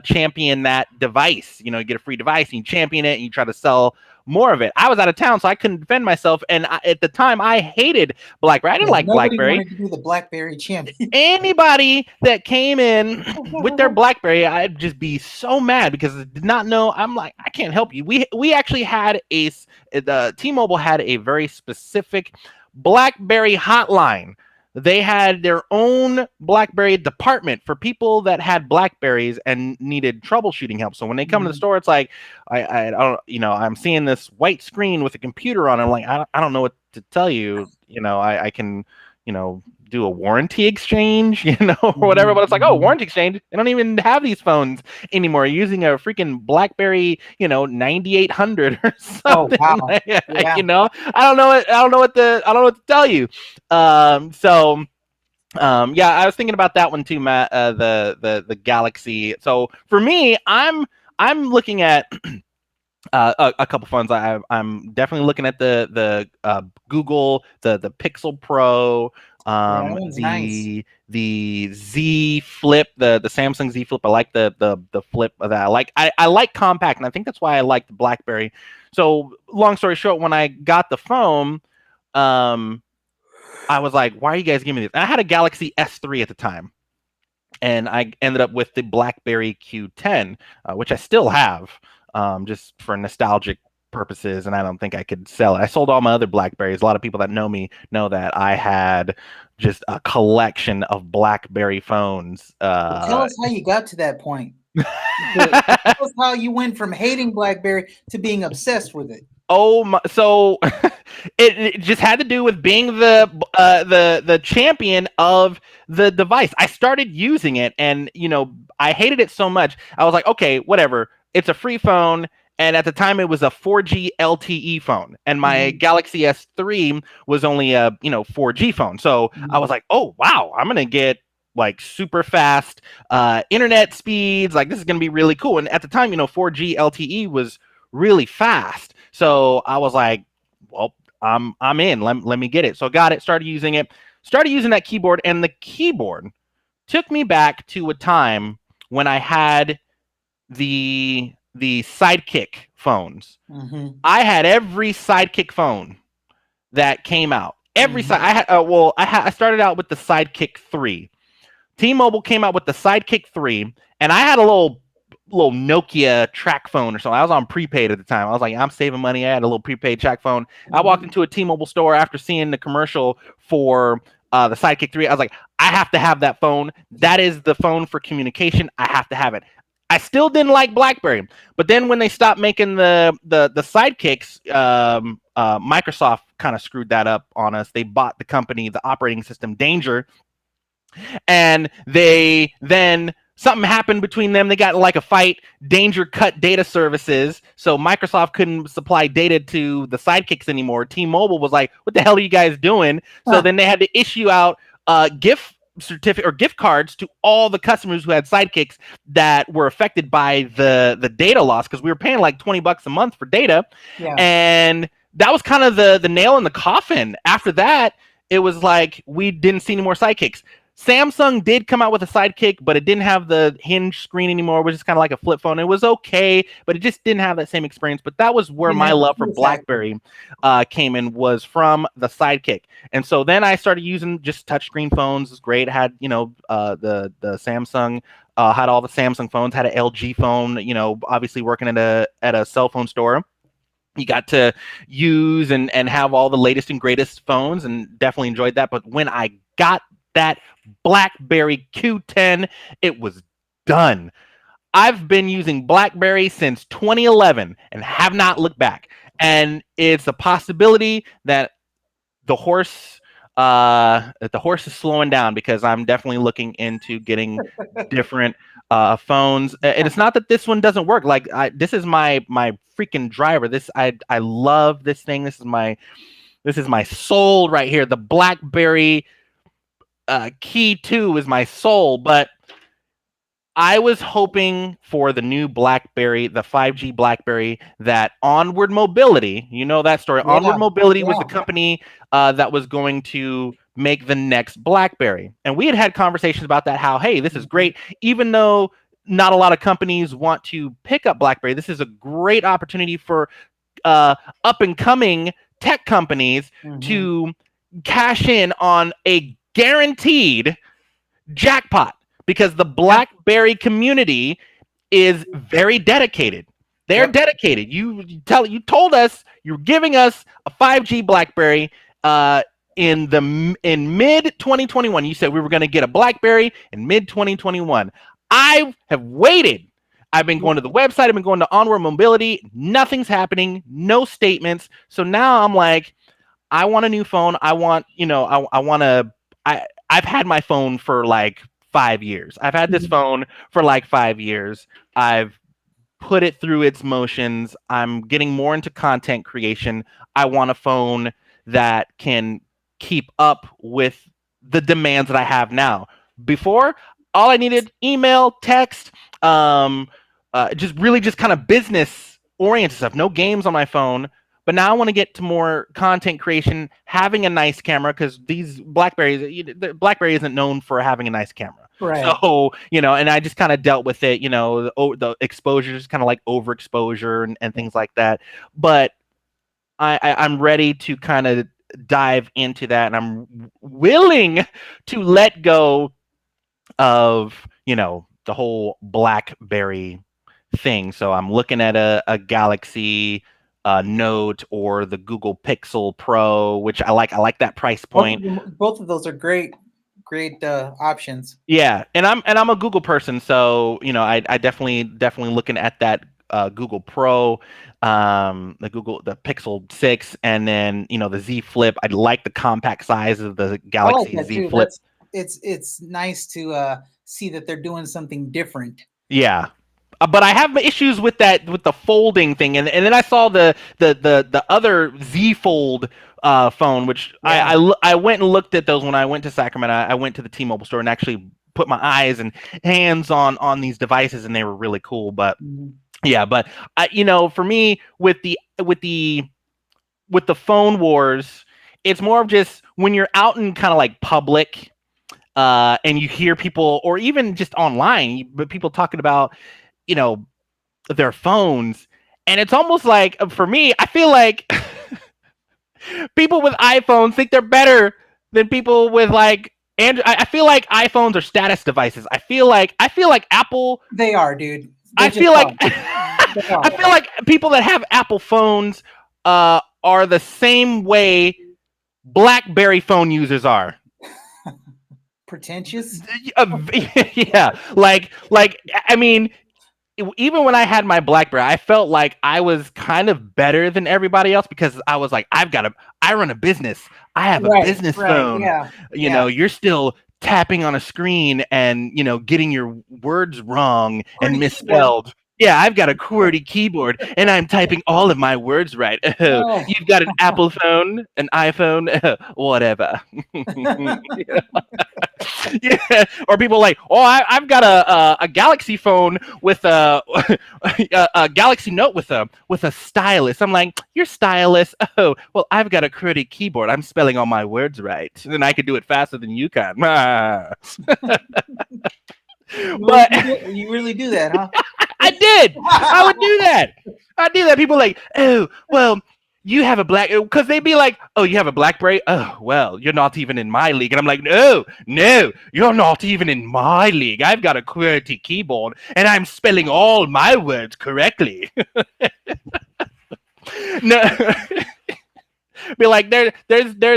champion that device. You get a free device, and you champion it, and you try to sell more of it. I was out of town, so I couldn't defend myself, and at the time, I hated BlackBerry. I didn't Yeah, like nobody BlackBerry. wanted to be the BlackBerry champion. Anybody that came in with their BlackBerry, I'd just be so mad because I did not know. I'm like, I can't help you. We actually had the T-Mobile had a very specific BlackBerry hotline. They had their own BlackBerry department for people that had Blackberries and needed troubleshooting help. So when they come to the store, it's like, I don't, I'm seeing this white screen with a computer on it. I'm like, I don't know what to tell you. I can, do a warranty exchange, or whatever. But it's like, oh, warranty exchange. They don't even have these phones anymore. Using a freaking BlackBerry, 9800 or Oh something. wow. Like, Yeah. I don't know what I don't know what to tell you. So. Yeah, I was thinking about that one too, Matt. The Galaxy. So for me, I'm looking at a couple phones. I'm definitely looking at the Google, the Pixel Pro, Yeah, that one's nice. the Z Flip, the Samsung Z Flip. I like the flip of that. I like compact, and I think that's why I like the BlackBerry. So long story short, when I got the phone, um, I was like, why are you guys giving me this? And I had a Galaxy S3 at the time, and I ended up with the BlackBerry Q10, which I still have, just for nostalgic purposes. And I don't think I could sell it. I sold all my other Blackberries. A lot of people that know me know that I had just a collection of BlackBerry phones. Well, tell us how you got to that point. Tell us how you went from hating BlackBerry to being obsessed with it. Oh my! So it just had to do with being the champion of the device. I started using it, and I hated it so much. I was like, okay, whatever. It's a free phone, and at the time it was a 4G LTE phone, and my Galaxy S3 was only a 4G phone. So I was like, oh wow, I'm gonna get like super fast internet speeds. Like this is gonna be really cool. And at the time, 4G LTE was really fast. So I was like, well, I'm in. Let me get it. So I got it, started using it, started using that keyboard, and the keyboard took me back to a time when I had the Sidekick phones. I had every Sidekick phone that came out. Every side I had I started out with the Sidekick 3. T-Mobile came out with the Sidekick 3, and I had a little Nokia track phone or something. I was on prepaid at the time. I was like, I'm saving money. I had a little prepaid track phone. I walked into a T-Mobile store after seeing the commercial for the Sidekick 3. I was like, I have to have that phone. That is the phone for communication. I have to have it. I still didn't like BlackBerry, but then when they stopped making the Sidekicks, Microsoft kind of screwed that up on us. They bought the company, the operating system Danger, and they then something happened between them. They got like a fight. Danger cut data services, so Microsoft couldn't supply data to the Sidekicks anymore. T-Mobile was like, "What the hell are you guys doing?" So then they had to issue out gift certificate or gift cards to all the customers who had Sidekicks that were affected by the data loss, because we were paying like $20 a month for data. Yeah. And that was kind of the nail in the coffin. After that, it was like we didn't see any more Sidekicks. Samsung did come out with a Sidekick, but it didn't have the hinge screen anymore. It was just kind of like a flip phone. It was okay, but it just didn't have that same experience. But that was where my love for BlackBerry came in, was from the Sidekick. And so then I started using just touchscreen phones. It was great. It had, the Samsung, had all the Samsung phones, had an LG phone, obviously working at a cell phone store. You got to use and have all the latest and greatest phones, and definitely enjoyed that. But when I got that BlackBerry Q10, it was done. I've been using BlackBerry since 2011 and have not looked back. And it's a possibility that the horse the horse is slowing down because I'm definitely looking into getting different phones. And it's not that this one doesn't work. Like this is my freaking driver. I love this thing. This is my soul right here. The BlackBerry Key 2 is my soul, but I was hoping for the new BlackBerry, the 5G BlackBerry, that Onward Mobility, you know that story. Onward Yeah, Mobility was the yeah. company that was going to make the next BlackBerry. And we had conversations about that, how, hey, this is Mhm. great. Even though not a lot of companies want to pick up BlackBerry, this is a great opportunity for up and coming tech companies Mhm. to cash in on a guaranteed jackpot because the Yeah. BlackBerry community is very dedicated. They're Yep. dedicated. You told us you're giving us a 5G BlackBerry uh, in mid 2021. You said we were going to get a BlackBerry in mid 2021. I have waited. I've been going to the website. I've been going to Onward Mobility. Nothing's happening. No statements. So now I'm like, I want a new phone. I want, I want to. I've had my phone for like 5 years. I've had this Mhm. phone for like 5 years. I've put it through its motions. I'm getting more into content creation. I want a phone that can keep up with the demands that I have now. Before, all I needed email, text, um, just kind of business oriented stuff. No games on my phone. But now I want to get to more content creation, having a nice camera because these BlackBerry isn't known for having a nice camera. Right. So, and I just kind of dealt with it, the exposure is kind of like overexposure and things like that. But I'm ready to kind of dive into that, and I'm willing to let go of, the whole BlackBerry thing. So I'm looking at a Galaxy Note or the Google Pixel Pro, which I like. I like that price point. Both of those are great options. Yeah, and I'm a Google person, so I definitely looking at that Google Pro, the Pixel 6, and then the Z Flip. I like the compact size of the I like Galaxy that Z too. Flip. It's nice to see that they're doing something different. Yeah. But I have issues with that with the folding thing, and then I saw the other Z Fold phone, which Yeah. I went and looked at those when I went to Sacramento. I went to the T-Mobile store and actually put my eyes and hands on these devices, and they were really cool. But Mhm. yeah, but for me with the phone wars, it's more of just when you're out in kind of like public, and you hear people, or even just online, but people talking about you know their phones, and it's almost like for me, I feel like people with iPhones think they're better than people with like Android. I feel like iPhones are status devices. I feel like Apple. They are, dude. They I just feel like are. They I are. feel like people that have Apple phones are the same way BlackBerry phone users are. Pretentious. Yeah, like I mean, even when I had my BlackBerry, I felt like I was kind of better than everybody else because I was like, I run a business. I have a Right. business Right. phone. Yeah. Yeah. You're still tapping on a screen and, getting your words wrong and QWERTY keyboard. misspelled. Yeah, I've got a QWERTY keyboard and I'm typing all of my words right. Oh, Oh. you've got an Apple phone, an iPhone, whatever. Yeah, or people like, oh, I've got a Galaxy phone with a Galaxy Note with a stylus. I'm like, you're stylus. Oh, well, I've got a QWERTY keyboard. I'm spelling all my words right, and I can do it faster than you can. But You really do that, huh? I did. I would do that. I do that. People are like, oh, well, you have a black, because they'd be like, oh, you have a BlackBerry. Oh, well, you're not even in my league. And I'm like, no, no, you're not even in my league. I've got a QWERTY keyboard, and I'm spelling all my words correctly. No, be like, there's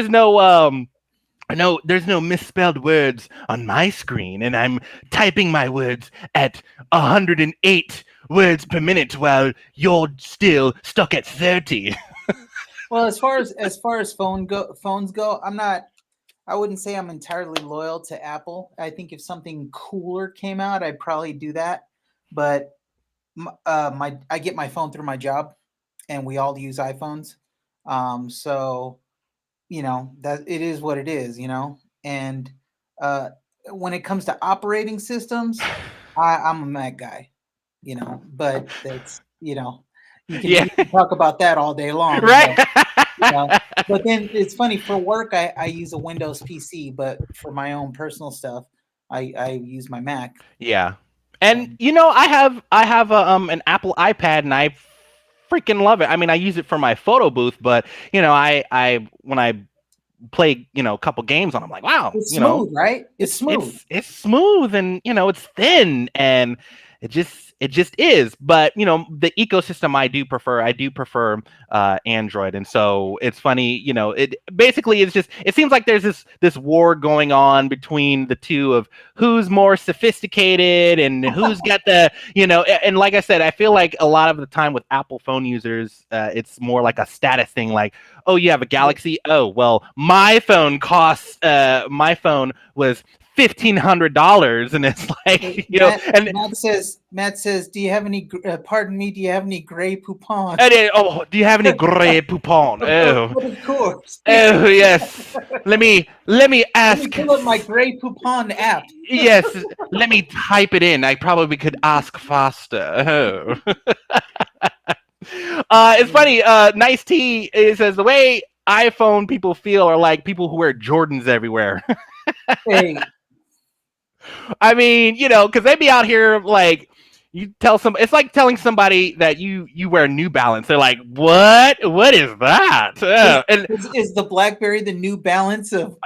no, there's no misspelled words on my screen, and I'm typing my words at 108 words per minute while you're still stuck at 30. Well, as far as phones go, I'm not. I wouldn't say I'm entirely loyal to Apple. I think if something cooler came out, I'd probably do that. But my I get my phone through my job, and we all use iPhones. So that it is what it is. And uh, when it comes to operating systems, I'm a Mac guy. But that's you can Yeah. we can talk about that all day long. Right. But then it's funny for work. I use a Windows PC, but for my own personal stuff, I use my Mac. Yeah. So And I have an Apple iPad, and I freaking love it. I mean, I use it for my photo booth, but I when I play, a couple games on, I'm like, wow, it's smooth, right? It's it's smooth. it's smooth, and it's thin, and it just is. But the ecosystem I do prefer Android. And so it's funny, it basically is just, it seems like there's this war going on between the two of who's more sophisticated and who's got the and like I said, I feel like a lot of the time with Apple phone users, it's more like a status thing, like, oh, you have a Galaxy? Oh, well, my phone was $1,500, and it's Hey, like, and Matt says, do you have any? Pardon me. Do you have any gray poupon? oh, do you have any gray poupon? Oh, Of course. oh, yes. Let me Let me ask. pull up my gray poupon app. Yes, let me type it in. I probably could ask faster. Oh. It's funny. Nice T, it says the way iPhone people feel are like people who wear Jordans everywhere. Hey, I mean, because they be out here like, you tell some. It's like telling somebody that you wear New Balance. They're like, what? What is that? And is the BlackBerry the New Balance of?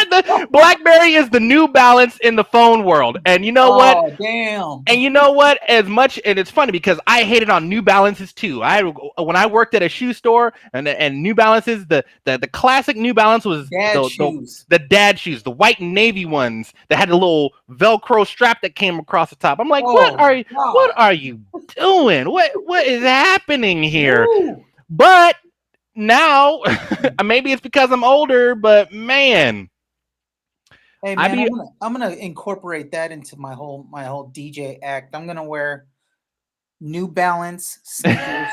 the BlackBerry is the New Balance in the phone world. And you know what? Oh, damn. And you know what? As much, and it's funny because I hated on New Balances too. When I worked at a shoe store, and New Balances, the classic New Balance was Dad shoes. the dad shoes, the white and navy ones that had a little Velcro strap that came across the top. I'm like, what God. are you doing? What is happening here? Ooh. But now, maybe it's because I'm older, but man. Hey man, I'm gonna incorporate that into my whole DJ act. I'm gonna wear New Balance sneakers,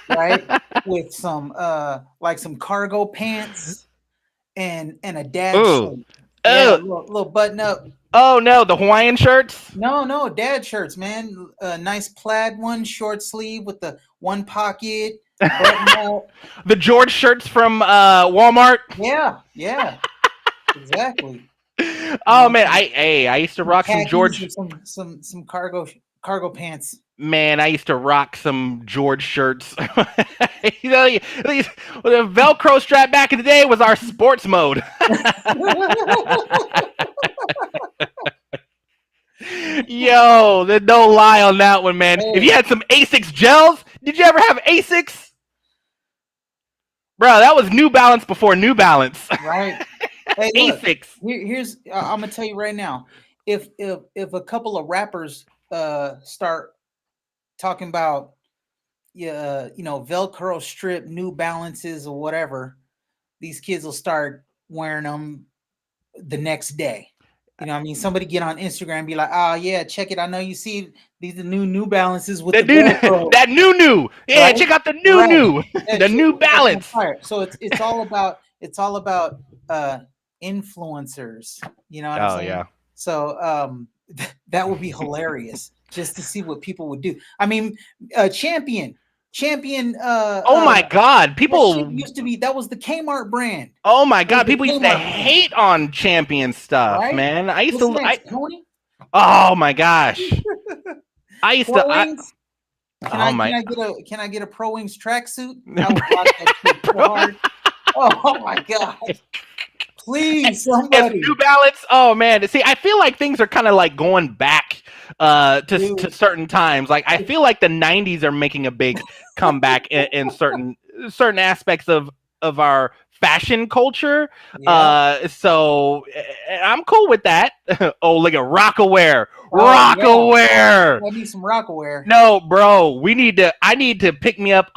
right, with some like some cargo pants and a dad Ooh. shirt. Yeah, Oh. little button up. Oh no, the Hawaiian shirts? No, dad shirts, man. A nice plaid one, short sleeve with the one pocket button up. The George shirts from Walmart? Yeah, exactly. Oh man, I used to rock some George. Some cargo pants. Man, I used to rock some George shirts. The Velcro strap back in the day was our sports mode. Yo, there's no lie on that one, man. Hey. If you had some Asics gels, did you ever have Asics? Bro, that was New Balance before New Balance. Right. Hey, look, Asics. here's I'm gonna tell you right now. If a couple of rappers start talking about Velcro strip New Balances or whatever, these kids will start wearing them the next day. You know what I mean? Somebody get on Instagram and be like, oh yeah, check it. I know you see these are New Balances with the Velcro. That new. Yeah, Right? check out the new. The New Balance. So it's all about influencers. You know what I'm saying? Yeah. So that would be hilarious just to see what people would do. I mean, Champion. Oh my God, people used to be, that was the Kmart brand. Oh my God, people used to hate on Champion stuff, right? Man. I used Tony? Oh my gosh. I used to. Can I get a Pro Wings tracksuit? I would like that shit so hard. Oh my God. Please, somebody. New Balance. Oh man. See, I feel like things are kind of like going back to certain times. Like I feel like the 90s are making a big comeback in certain aspects of our fashion culture. Yeah. So I'm cool with that. Oh, look at Rockaware. Rockaware. I need some Rockaware. No, bro. I need to pick me up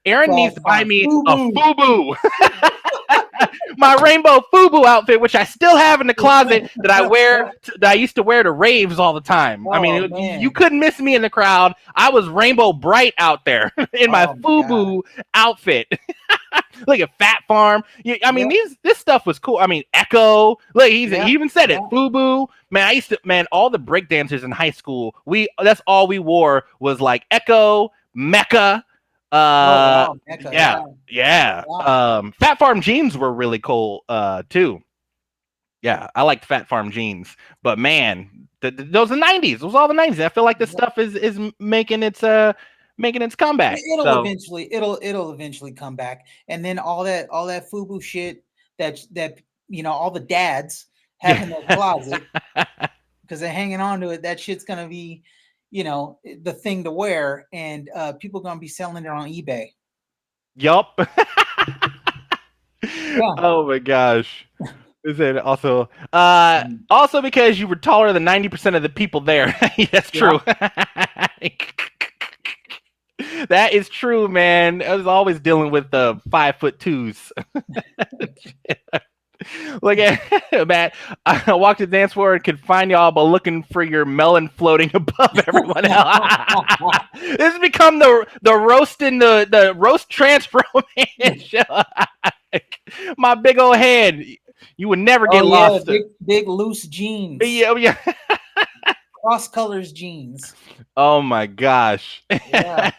Aaron needs to buy me a FUBU. My rainbow FUBU outfit, which I still have in the closet that I wear, that I used to wear to raves all the time. I Oh mean, you man. couldn't miss me in the crowd. I was rainbow bright out there in my Oh my god. FUBU outfit. Look at Fat Farm. I mean, Yep. this stuff was cool. I mean, Echo. Look, he Yep. even said it. Yep. FUBU. Man, I used to. Man, all the break dancers in high school. That's all we wore was like Echo, Mecca. Oh wow, Mecca. Yeah, Yeah. yeah. Wow. Fat Farm jeans were really cool. Too. Yeah, I liked Fat Farm jeans. But man, those are the '90s. Those were all the '90s. I feel like this Yep. stuff is making its comeback. So It'll eventually come back, and then all that FUBU shit that all the dads have in their yeah. closet because they're hanging on to it. That shit's gonna be, the thing to wear, and people gonna be selling it on eBay. Yup. Yeah. Oh my gosh. Is it also Mm. also because you were taller than 90% of the people there. That's Yeah. true. That is true, man. I was always dealing with the 5'2s. Look at Matt. I walked the dance floor and could find y'all by looking for your melon floating above everyone else. This has become the roast in the roast transfer man show. My big old head. You would never get Oh yeah, lost. big loose jeans, Yeah, yeah. cross colors jeans. Oh my gosh. Yeah,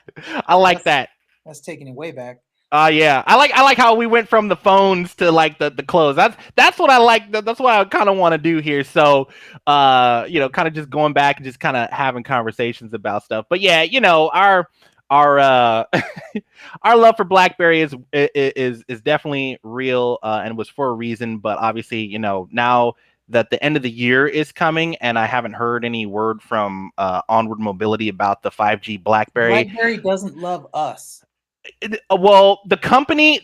I like that's that. that's taking it way back. Yeah, I like how we went from the phones to like the clothes. That's what I like. That's what I kind of want to do here. So, kind of just going back and just kind of having conversations about stuff. But yeah, our our love for BlackBerry is definitely real and was for a reason. But obviously, now that the end of the year is coming, and I haven't heard any word from Onward Mobility about the 5G BlackBerry. BlackBerry doesn't love us. Well, the company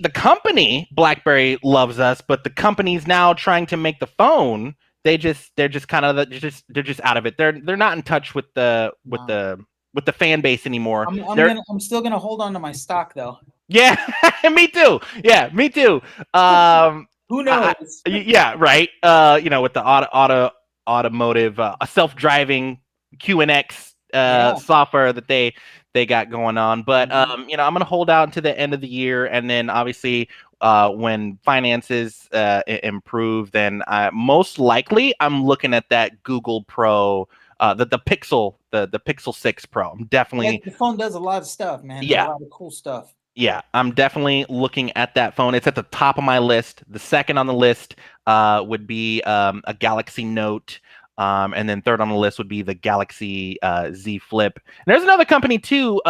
BlackBerry loves us, but the company's now trying to make the phone. They're just kind of they're just out of it. They're not in touch with the No. with the fan base anymore. I'm still gonna hold on to my stock though. Yeah, me too. Yeah, me too. Who knows? Yeah, right. With the automotive self-driving QNX Yeah. software that they got going on. But Mhm. I'm gonna hold out to the end of the year, and then obviously when finances improve, then most likely I'm looking at that Google Pro, the Pixel, the Pixel 6 Pro. I'm definitely The phone does a lot of stuff, man. There's a yeah. lot of cool stuff. Yeah, I'm definitely looking at that phone. It's at the top of my list. The second on the list would be a Galaxy Note. And then third on the list would be the Galaxy Z Flip. And there's another company too,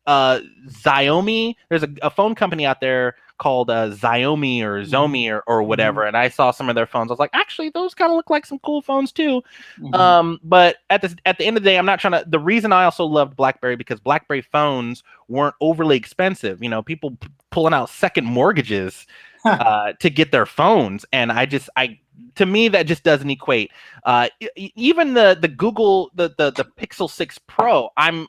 Xiaomi. There's a phone company out there called Xiaomi or Mhm. Xiaomi or whatever. Mhm. And I saw some of their phones. I was like, actually, those kind of look like some cool phones too. Mhm. But at the end of the day, I'm not trying to. The reason I also loved BlackBerry because BlackBerry phones weren't overly expensive. People pulling out second mortgages to get their phones, and to me that just doesn't equate. Even the Google the Pixel 6 Pro, I'm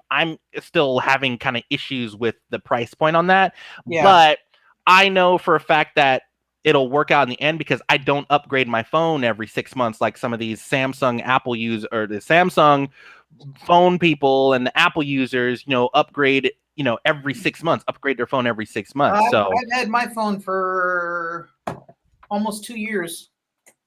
still having kind of issues with the price point on that, Yeah. but I know for a fact that it'll work out in the end because I don't upgrade my phone every 6 months like some of these Samsung Apple use or the Samsung phone people and the Apple users, upgrade, every 6 months, upgrade their phone every 6 months. So I've had my phone for almost 2 years.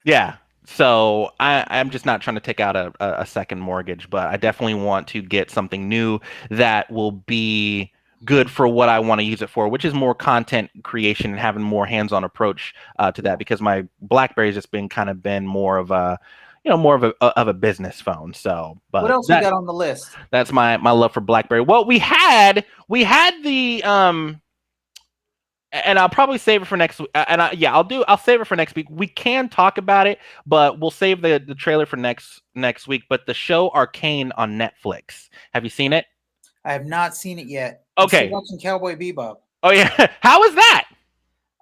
yeah. So I'm just not trying to take out a second mortgage, but I definitely want to get something new that will be good for what I want to use it for, which is more content creation and having more hands-on approach to that. Because my BlackBerry's just been more of a, more of a business phone. So, What but else we got on the list? that's my love for BlackBerry. Well, we had the and I'll probably save it for next week. I'll save it for next week. We can talk about it, but we'll save the trailer for next week. But the show Arcane on Netflix. Have you seen it? I have not seen it yet. I'm still Okay. watching Cowboy Bebop. Oh yeah. How is that?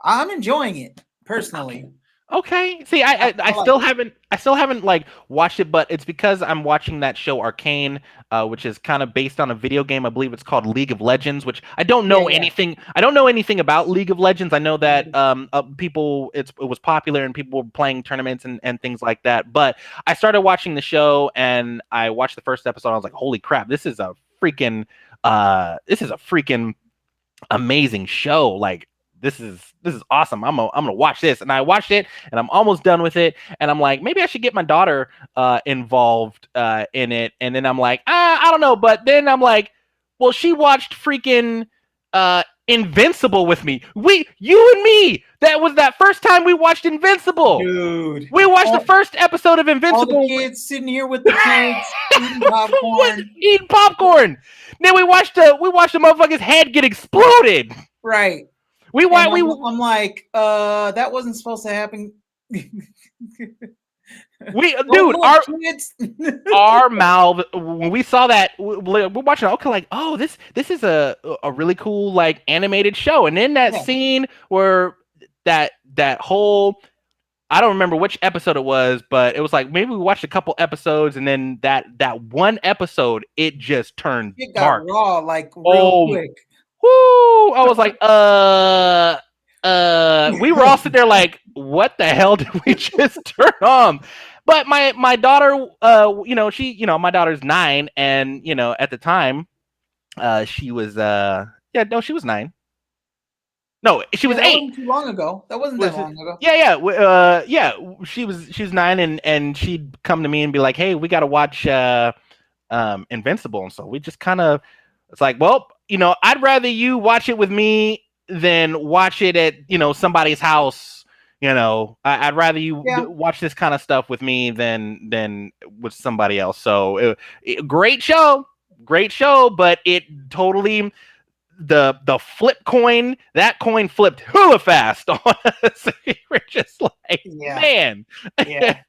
I'm enjoying it personally. Okay. See, I like still haven't like watched it, but it's because I'm watching that show Arcane, which is kind of based on a video game. I believe it's called League of Legends, which I don't yeah, know yeah. anything. I don't know anything about League of Legends. I know that Mhm. people it was popular and people were playing tournaments and things like that. But I started watching the show and I watched the first episode. I was like, holy crap, this is a freaking amazing show. Like this is awesome. I'm gonna watch this, and I watched it, and I'm almost done with it, and I'm like, maybe I should get my daughter involved in it, and then I'm like, I don't know, but then I'm like, well, she watched freaking Invincible with me. You and me. That was that first time we watched Invincible. Dude, We watched the first episode of all the Invincible. kids sitting here with the kids eating What? popcorn. Eating popcorn. Then we watched the motherfucker's head get exploded. Right. We And we I'm like, that wasn't supposed to happen. we Don't dude look, kids. our mouth when we saw that we're watching it, okay, like, oh, this is a really cool like animated show, and then that Yeah. scene where that whole, I don't remember which episode it was, but it was like maybe we watched a couple episodes, and then that one episode it just turned It got dark. raw like real Oh, quick. whoo! I was like, we were all sitting there like, what the hell did we just turn on? But my daughter, my daughter's 9, and at the time, she was yeah, no, she was 9. No, she was Yeah, that 8. wasn't too long ago. That wasn't that long ago. Yeah. She was 9, and she'd come to me and be like, hey, we got to watch Invincible, and so we just kind of, it's like, well, I'd rather you watch it with me than watch it at somebody's house. I'd rather you watch this kind of stuff with me than with somebody else. So great show, but it totally, the flip coin, that coin flipped hella fast on us. We're just like, man. Yeah.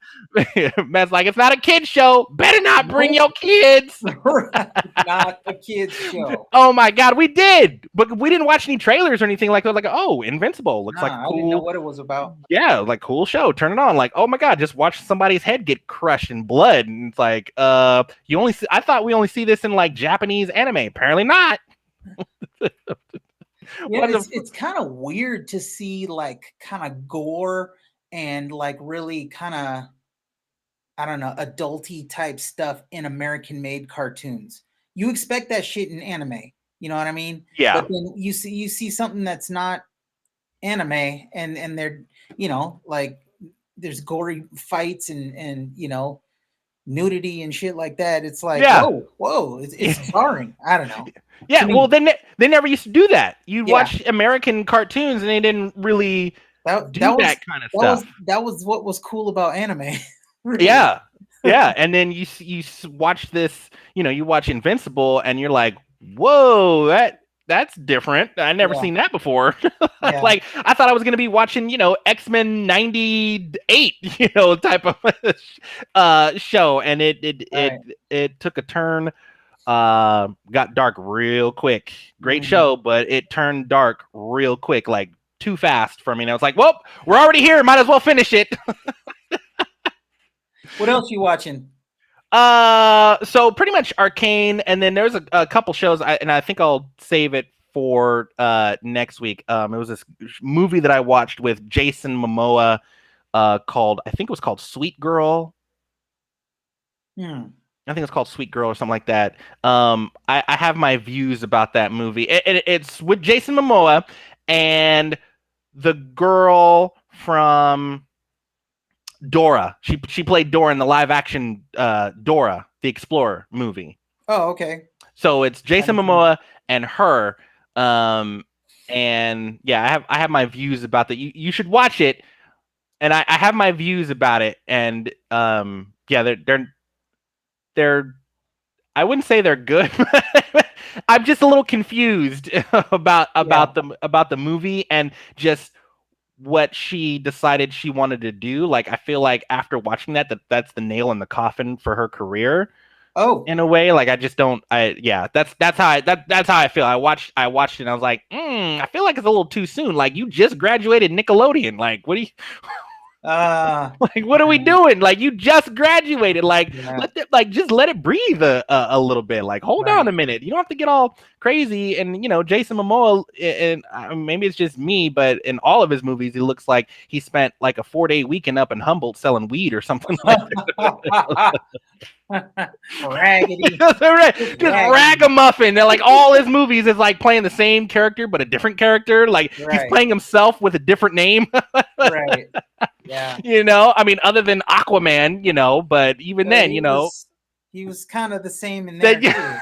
Matt's like, it's not a kid's show. Better not bring your kids. Not a kid's show. Oh my god, we did, but we didn't watch any trailers or anything like that. Like, oh, Invincible looks like cool. I didn't know what it was about. Yeah, like cool show. Turn it on. Like, oh my god, just watch somebody's head get crushed in blood, and it's like, I thought we only see this in like Japanese anime. Apparently not. It's kind of weird to see like kind of gore and like really kind of, I don't know, adulty type stuff in American made cartoons. You expect that shit in anime, you know what I mean? Yeah. But then you see something that's not anime, and they're, like there's gory fights and nudity and shit like that. It's like, whoa, it's jarring. I don't know. Yeah, well, they never used to do that. You'd watch American cartoons, and they didn't really do that kind of stuff. That was what was cool about anime. Really. Yeah, and then you watch this, you watch Invincible, and you're like, whoa, that's different. I never seen that before. Like, I thought I was gonna be watching, X-Men 98, type of show, and it took a turn. Got dark real quick. Great show, but it turned dark real quick, like too fast for me. And I was like, well, we're already here, might as well finish it. What else you watching? So pretty much Arcane, and then there's a couple shows, and I think I'll save it for next week. It was this movie that I watched with Jason Momoa, called, I think it was called Sweet Girl. I think it's called Sweet Girl or something like that. I have my views about that movie. It's with Jason Momoa and the girl from Dora. She played Dora in the live action Dora the Explorer movie. Oh, okay. So it's Jason Momoa and her. And yeah, I have my views about that. You should watch it. And I have my views about it. And yeah, they're I wouldn't say they're good. I'm just a little confused about the movie and just what she decided she wanted to do. Like, I feel like after watching that's the nail in the coffin for her career. Oh, in a way, like, I just don't. That's how I feel. I watched it and I was like, I feel like it's a little too soon. Like, you just graduated Nickelodeon. Like, what do you? Like, what are we doing? Like, you just graduated. Like, yeah, just let it breathe a little bit. Like, hold on a right. minute. You don't have to get all crazy. And Jason Momoa, and maybe it's just me, but in all of his movies, he looks like he spent like a 4-day weekend up in Humboldt selling weed or something like Raggedy, just just raggedy. ragamuffin. They're like all his movies is like playing the same character but a different character. Like he's Right, playing himself with a different name. right. Yeah. I mean, other than Aquaman, but even then, He was kind of the same in that there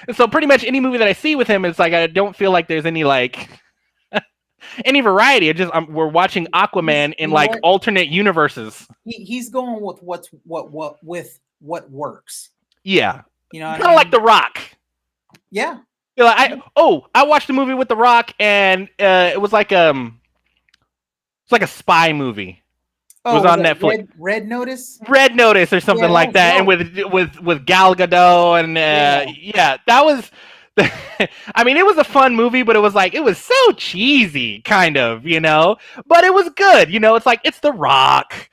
too. so pretty much any movie that I see with him, it's like I don't feel like there's any like any variety. It just we're watching He's, Aquaman in you know like what? alternate universes. He's going with what works. Yeah, You know what I kind of like mean? The Rock. Yeah. I watched a movie with The Rock, and it was like it's like a spy movie. It Oh, was was on it Netflix. Red Notice? Red Notice or Yeah, something that like was that, and dope. with Gal Gadot, and Yeah, yeah, that was. I mean, it was a fun movie, but it was so cheesy, kind of, but it was good. It's like it's The Rock.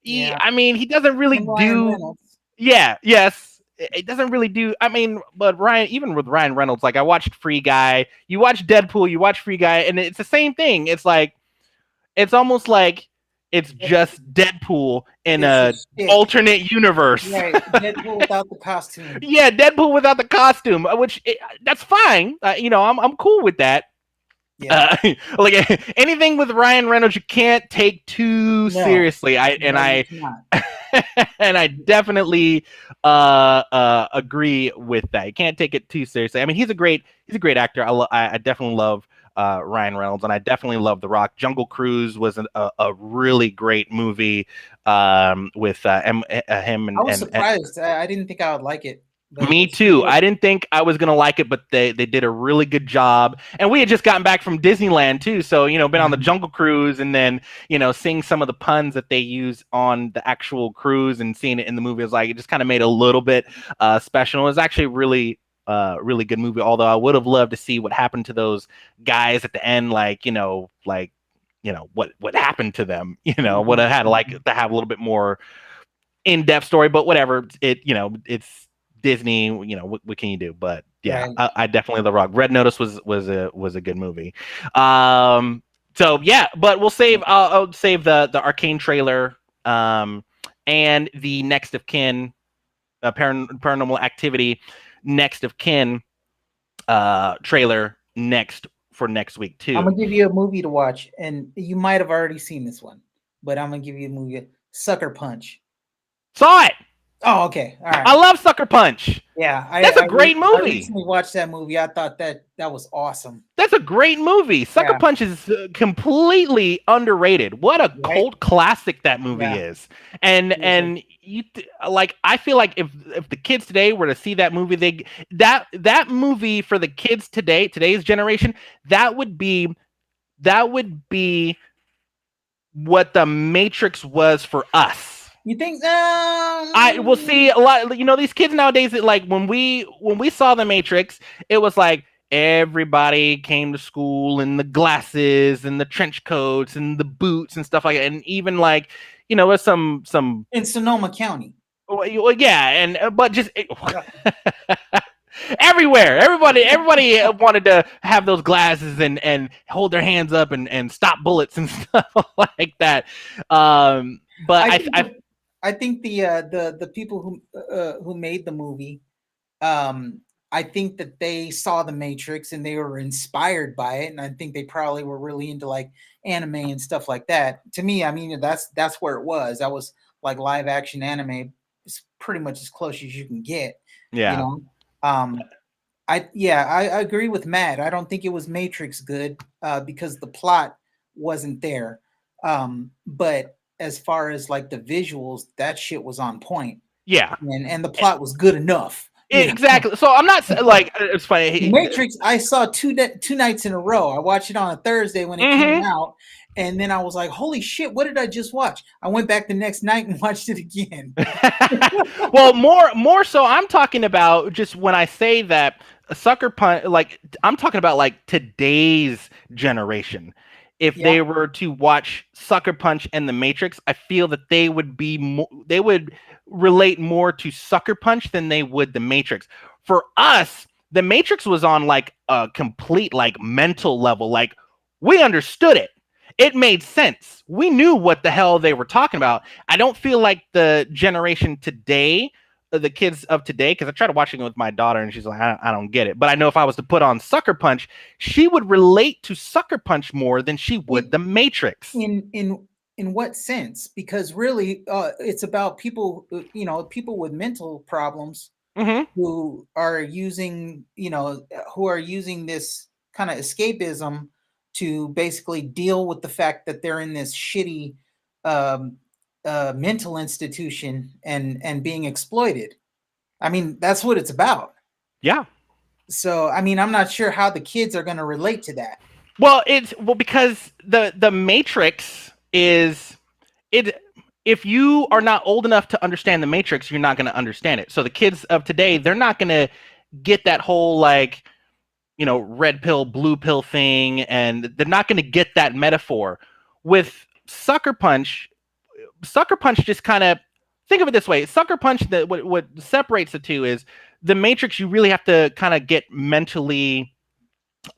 yeah. I mean, he doesn't really And Ryan do. Reynolds. Yeah, yes, it doesn't really do. I mean, but even with Ryan Reynolds, like I watched Free Guy, you watch Deadpool, you watch Free Guy, and it's the same thing. It's like it's almost like it's just Deadpool in It's a a shtick. alternate universe. Right. Deadpool without the costume. Yeah, Deadpool without the costume, that's fine. I'm cool with that. Yeah. Like anything with Ryan Reynolds, you can't take too No. seriously. I and No, you I cannot. and I definitely agree with that. You can't take it too seriously. I mean, he's a great actor. I definitely love Ryan Reynolds, and I definitely love The Rock. Jungle Cruise was a really great movie with him I was and surprised. I didn't think I would like it, but it me was pretty too. good. I didn't think I was gonna like it, but they did a really good job. And we had just gotten back from Disneyland too, so been on the Mhm. Jungle Cruise, and then seeing some of the puns that they use on the actual cruise and seeing it in the movie was like it just kind of made a little bit special. It was actually really really good movie. Although I would have loved to see what happened to those guys at the end, what happened to them. Would have had like to have a little bit more in-depth story, but whatever. It's Disney. What can you do? But yeah, Right. I definitely The Rock. Red Notice was a good movie. So yeah, but we'll save. I'll save the Arcane trailer. And the Next of Kin, Paranormal Activity, Next of Kin, trailer for next week I'm too. gonna give you a movie to watch, and you might have already seen this one, but I'm gonna give you a movie, Sucker Punch. Saw it. Oh, okay, all right. I love Sucker Punch. Yeah, That's a great I movie. recently watched that movie. I thought that was awesome. That's a great movie. Sucker Yeah, Punch is completely underrated. What a right. cult classic that movie Yeah, is. And seriously. like I feel like if the kids today were to see that movie, that movie for the kids today's generation, that would be what the Matrix was for us. You think? I will see a lot. These kids nowadays. Like when we saw the Matrix, it was like everybody came to school in the glasses and the trench coats and the boots and stuff like that. And even like with some. in Sonoma County. Well, yeah, and but just everywhere, everybody wanted to have those glasses and hold their hands up and stop bullets and stuff like that. But I I, think I I think the people who made the movie, um, I think that they saw the Matrix and they were inspired by it, and I think they probably were really into like anime and stuff like that. To me, I mean that's where it was. That was like live action anime. It's pretty much as close as you can get, you yeah. know. Um, I agree with Matt. I don't think it was Matrix good because the plot wasn't there. But as far as like the visuals, that shit was on point, Yeah, and the plot was good enough. exactly. So I'm not like it's The funny. Matrix, I saw two nights in a row. I watched it on a Thursday when it came Hmm. out, and then I was like, "Holy shit! What did I just watch?" I went back the next night and watched it again. Well, more so, I'm talking about just when I say that a Sucker Punch, like I'm talking about like today's generation. if Yeah. they were to watch Sucker Punch and The Matrix. I feel that they would be they would relate more to Sucker Punch than they would The Matrix. For us, The Matrix was on like a complete like mental level. Like we understood it. It made sense. We knew what the hell they were talking about. I don't feel like the generation today, the kids of today, because I tried watching it with my daughter and she's like, I don't get it. But I know if I was to put on Sucker Punch, she would relate to Sucker Punch more than she would The Matrix. In what sense? Because really, it's about people, people with mental problems Mm-hmm. who are using, this kind of escapism to basically deal with the fact that they're in this shitty um, mental institution and being exploited. I mean, that's what it's about. Yeah. So, I mean, I'm not sure how the kids are going to relate to that. Well, because the Matrix is it. If you are not old enough to understand the Matrix, you're not going to understand it. So the kids of today, they're not going to get that whole like, red pill, blue pill thing, and they're not going to get that metaphor. With Sucker Punch just kind of think of it this way: Sucker Punch, that what separates the two is the Matrix. You really have to kind of get mentally.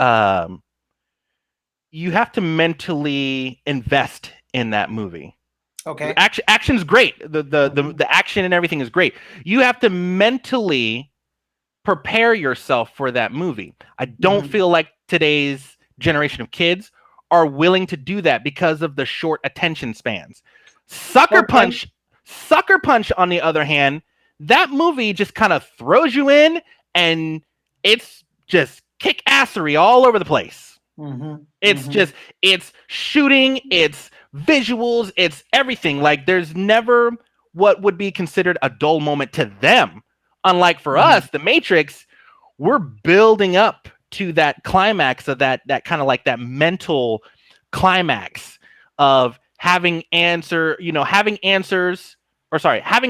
You have to mentally invest in that movie. Okay. Action's great. The action and everything is great. You have to mentally prepare yourself for that movie. I don't feel like today's generation of kids are willing to do that because of the short attention spans. Sucker Punch, on the other hand, that movie just kind of throws you in and it's just kick assery all over the place. It's just, it's shooting, it's visuals, it's everything. Like there's never what would be considered a dull moment to them. Unlike for us, The Matrix, we're building up to that climax of that kind of like that mental climax of having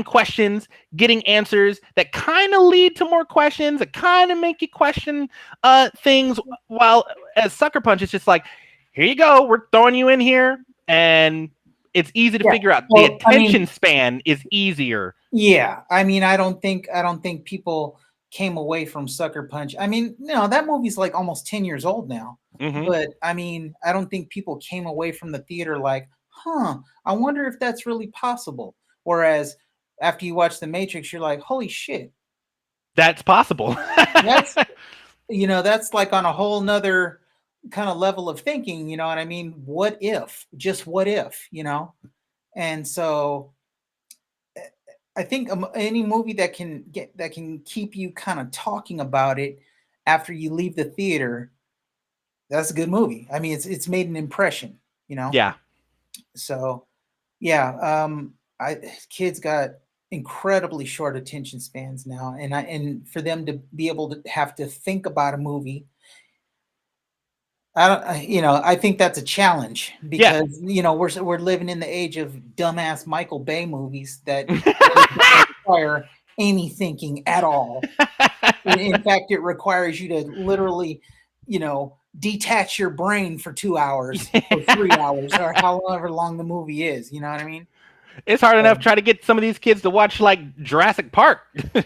questions, getting answers that kind of lead to more questions, that kind of make you question things. While as Sucker Punch, it's just like, here you go, we're throwing you in here, and it's easy to figure out. The attention span is easier. Yeah, I mean, I don't think people came away from Sucker Punch. I mean, that movie's like almost 10 years old now. But I mean, I don't think people came away from the theater like, I wonder if that's really possible. Whereas after you watch The Matrix, you're like, holy shit, that's possible. that's like on a whole nother kind of level of thinking. You know what I mean? What if? Just what if? And so I think any movie that can keep you kind of talking about it after you leave the theater, that's a good movie. I mean, it's made an impression. Yeah. So, yeah, kids got incredibly short attention spans now, and for them to be able to have to think about a movie, I think that's a challenge because we're living in the age of dumbass Michael Bay movies that don't require any thinking at all. In fact, it requires you to literally, detach your brain for 2 hours or 3 hours or however long the movie is. You know what I mean? It's hard enough trying to get some of these kids to watch like Jurassic Park.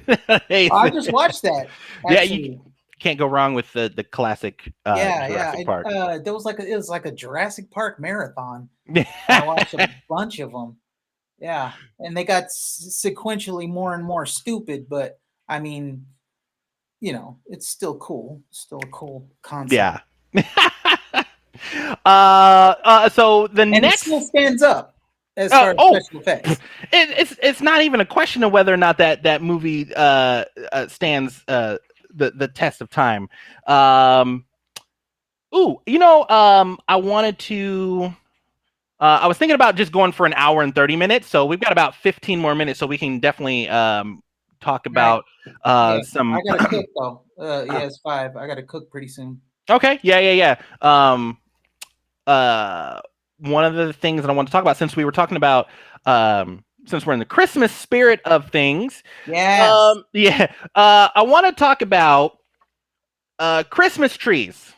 I just watched that. Actually. Yeah, you can't go wrong with the classic Jurassic Park. It was like a Jurassic Park marathon. I watched a bunch of them. Yeah, and they got sequentially more and more stupid, but I mean, it's still cool. Still a cool concept. Yeah. So the next it still stands up as far as special effects. It's not even a question of whether or not that movie stands the test of time. I wanted to. I was thinking about just going for an hour and 30 minutes, so we've got about 15 more minutes, so we can definitely talk about some. I gotta cook though. It's 5. I gotta cook pretty soon. Okay. Yeah. One of the things that I want to talk about, since we were talking about, since we're in the Christmas spirit of things, I want to talk about Christmas trees.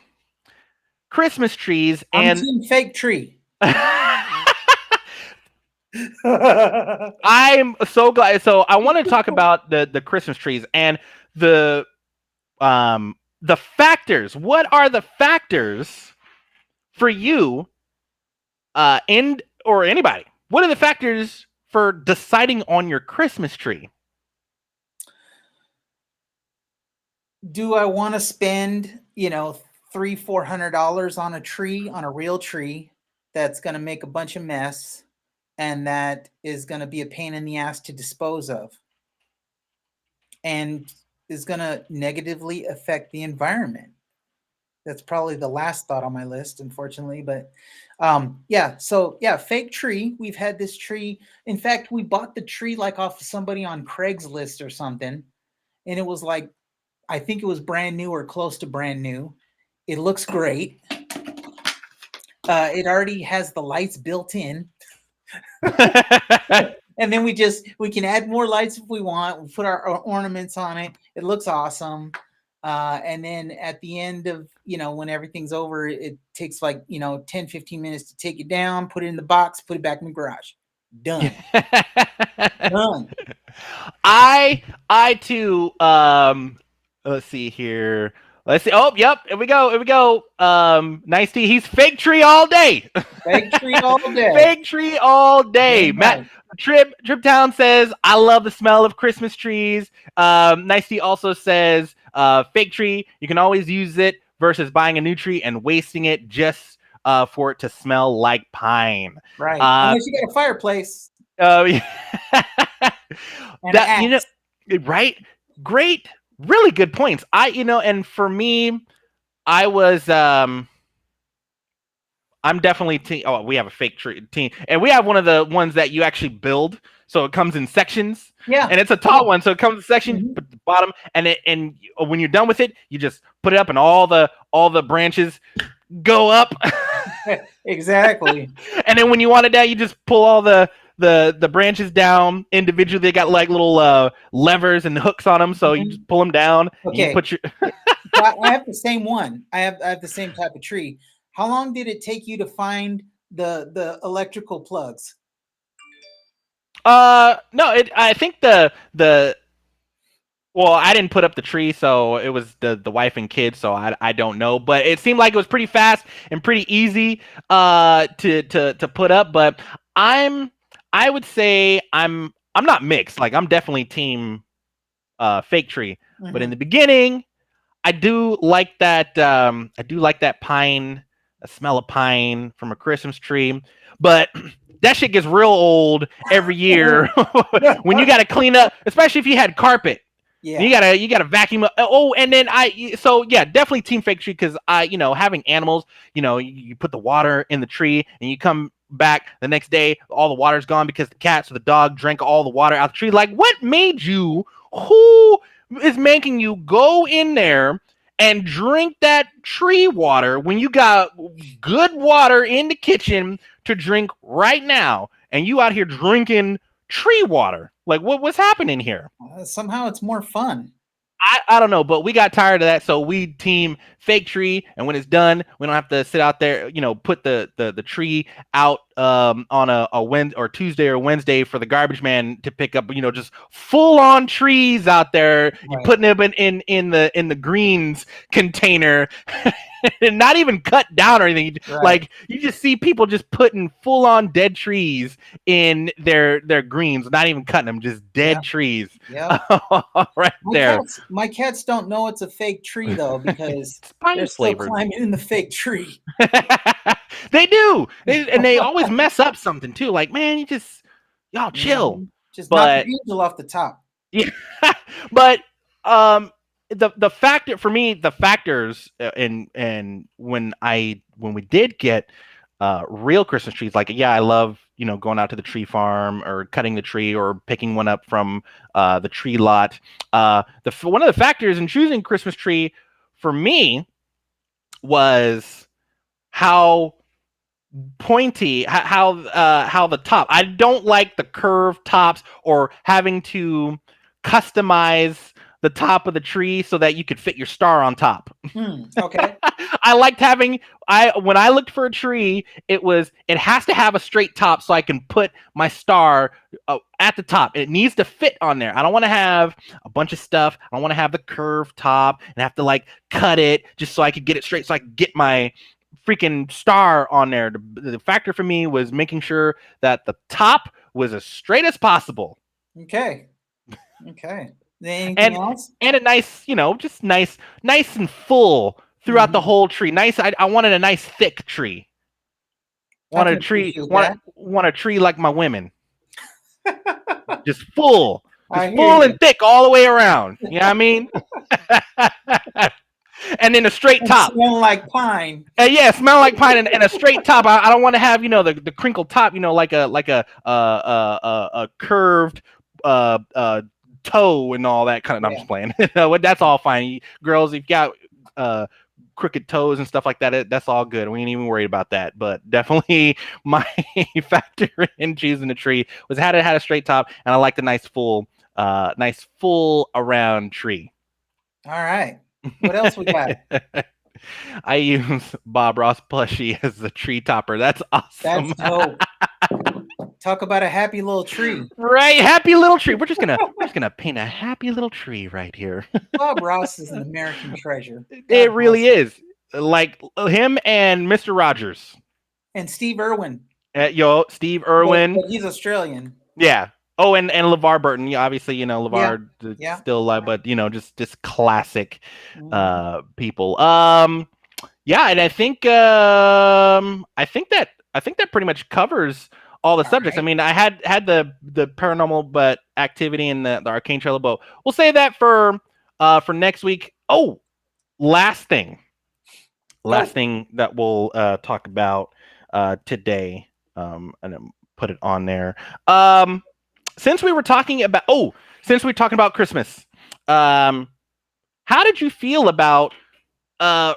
Christmas trees, I'm and team fake tree. I'm so glad. So I want to talk about the Christmas trees and the the factors. What are the factors for you, and or anybody? What are the factors for deciding on your Christmas tree? Do I want to spend, $300-400 on a tree, on a real tree that's going to make a bunch of mess and that is going to be a pain in the ass to dispose of and is going to negatively affect the environment? That's probably the last thought on my list, unfortunately. But yeah, so yeah, fake tree. We've had this tree. In fact, we bought the tree like off of somebody on Craigslist or something, and it was like, I think it was brand new or close to brand new. It looks great. It already has the lights built in. And then we can add more lights if we want. We put our ornaments on it. It looks awesome. And then at the end of, when everything's over, it takes like, 10, 15 minutes to take it down, put it in the box, put it back in the garage. Done. Done. I too, let's see here. Let's see. Oh, yep. Here we go. Here we go. Nice tea. He's fake tree all day. Fake tree all day. Fake tree all day. Matt Trip Town says, I love the smell of Christmas trees. Nice tea also says, fake tree. You can always use it versus buying a new tree and wasting it just for it to smell like pine. Right. Unless you got a fireplace. Yeah. That, right? Great. Really good points. And for me, I was I'm definitely we have a fake tree team, and we have one of the ones that you actually build, so it comes in sections. Yeah, and it's a tall one, so it comes in sections, but the bottom, and when you're done with it, you just put it up, and all the branches go up. Exactly. And then when you want it down, you just pull all the branches down individually. They got like little levers and hooks on them, so you just pull them down. Okay. You put your I have the same one. I have the same type of tree. How long did it take you to find the electrical plugs? No, I think well, I didn't put up the tree, so it was the wife and kids, so I don't know, but it seemed like it was pretty fast and pretty easy to put up. But I would say I'm not mixed. Like, I'm definitely team fake tree. Mm-hmm. But in the beginning, I do like that pine, a smell of pine from a Christmas tree. But that shit gets real old every year when you got to clean up, especially if you had carpet. Yeah, you gotta vacuum up. Oh, and then definitely team fake tree, because having animals, you put the water in the tree and you come back the next day, all the water's gone because the cats or the dog drank all the water out the tree. Like, what made you? Who is making you go in there and drink that tree water when you got good water in the kitchen to drink right now, and you out here drinking tree water? Like, what's happening here? Somehow it's more fun. I don't know, but we got tired of that, so we team fake tree, and when it's done, we don't have to sit out there, put the tree out on a Wednesday or Tuesday or Wednesday for the garbage man to pick up, just full on trees out there. Right. You're putting them in the greens container. And not even cut down or anything. Right. Like, you just see people just putting full on dead trees in their greens, not even cutting them, just dead trees. Yeah. Right there. My cats don't know it's a fake tree, though, because they're still climbing in the fake tree. They do. And they always mess up something too. Like, man, y'all chill. Just knock the angel off the top. Yeah. But the factor for me, the factors and when we did get real Christmas trees, like, I love going out to the tree farm or cutting the tree or picking one up from the tree lot. One of the factors in choosing Christmas tree for me was how pointy, how the top. I don't like the curved tops or having to customize the top of the tree so that you could fit your star on top. Okay. I liked having when I looked for a tree, it has to have a straight top so I can put my star at the top. It needs to fit on there. I don't want to have a bunch of stuff. I don't want to have the curved top and have to like cut it just so I could get it straight so I could get my freaking star on there. The factor for me was making sure that the top was as straight as possible. Okay. Okay. Anything and else? and a nice, just nice and full throughout the whole tree. Nice. I wanted a nice thick tree. I can appreciate that. Want a tree like my women. Just full. I Just hear full you. and thick all the way around. You know what I mean? And then a straight And top. smell like pine. Yeah, smell like pine and a straight top. I don't want to have, the crinkled top, like a curved toe and all that kind of. I'm just playing. That's all fine. Girls, if you got crooked toes and stuff like that, that's all good. We ain't even worried about that. But definitely my factor in choosing a tree was had a straight top, and I like the nice full around tree. All right. What else we got? I use Bob Ross plushie as the tree topper. That's awesome. That's dope. Talk about a happy little tree. Right, happy little tree. We're just gonna paint a happy little tree right here. Bob Ross is an American treasure. It really is. Like him and Mr. Rogers. And Steve Irwin. Steve Irwin. But he's Australian. Yeah. Oh, and LeVar Burton. Yeah, obviously, LeVar still alive, but just classic people. Yeah, and I think that pretty much covers all the subjects. Right. I mean, I had the paranormal but activity and the Arcane trailer, but we'll save that for next week. Oh, last thing that we'll talk about today, and then put it on there. Since we're talking about Christmas, how did you feel about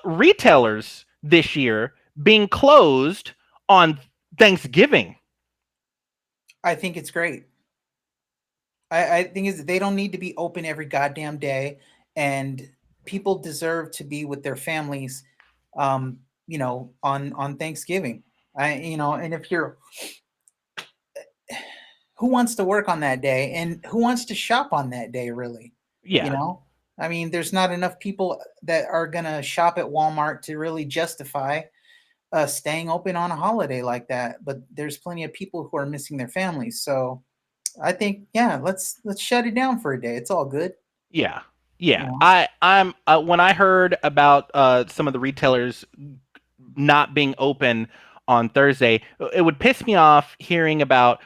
retailers this year being closed on Thanksgiving? I think it's great. I think they don't need to be open every goddamn day, and people deserve to be with their families, on Thanksgiving. And if you're, who wants to work on that day, and who wants to shop on that day, really? Yeah. I mean, there's not enough people that are gonna shop at Walmart to really justify staying open on a holiday like that. But there's plenty of people who are missing their families. So I think, let's shut it down for a day. It's all good. Yeah. I'm when I heard about some of the retailers not being open on Thursday, it would piss me off hearing about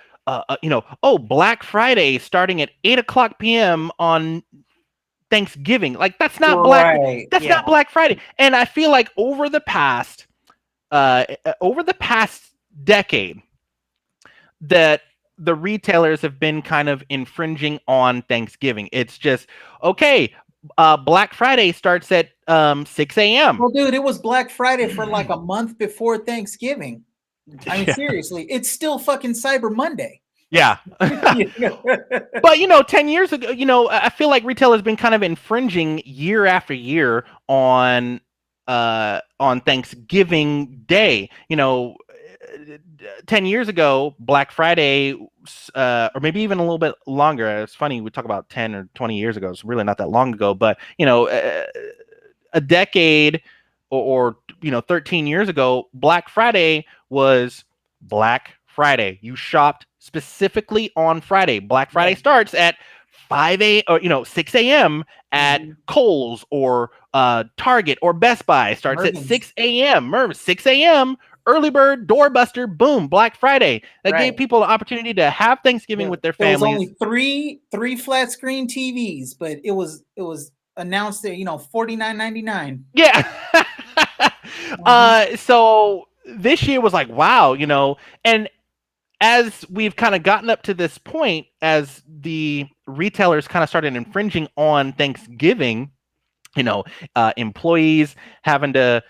Black Friday starting at 8:00 p.m. on Thanksgiving. Like that's not not Black Friday. And I feel like over the past decade that the retailers have been kind of infringing on Thanksgiving. It's just okay. Black Friday starts at 6 a.m. Well, dude, it was Black Friday for like a month before Thanksgiving. I mean, seriously, it's still fucking Cyber Monday. Yeah. But 10 years ago, I feel like retail has been kind of infringing year after year on Thanksgiving Day. 10 years ago, Black Friday, or maybe even a little bit longer. It's funny, we talk about 10 or 20 years ago. It's really not that long ago, but a decade or 13 years ago, Black Friday was Black Friday. You shopped specifically on Friday. Black Friday starts at 6 a.m. at Kohl's or Target or Best Buy. Starts at 6 a.m. 6 a.m. early bird, doorbuster, boom, Black Friday. That gave people the opportunity to have Thanksgiving with their families. There was only three flat screen TVs, but it was announced that $49.99. Yeah. So this year was like, wow, and as we've kind of gotten up to this point, as the retailers kind of started infringing on Thanksgiving, you know, employees having to,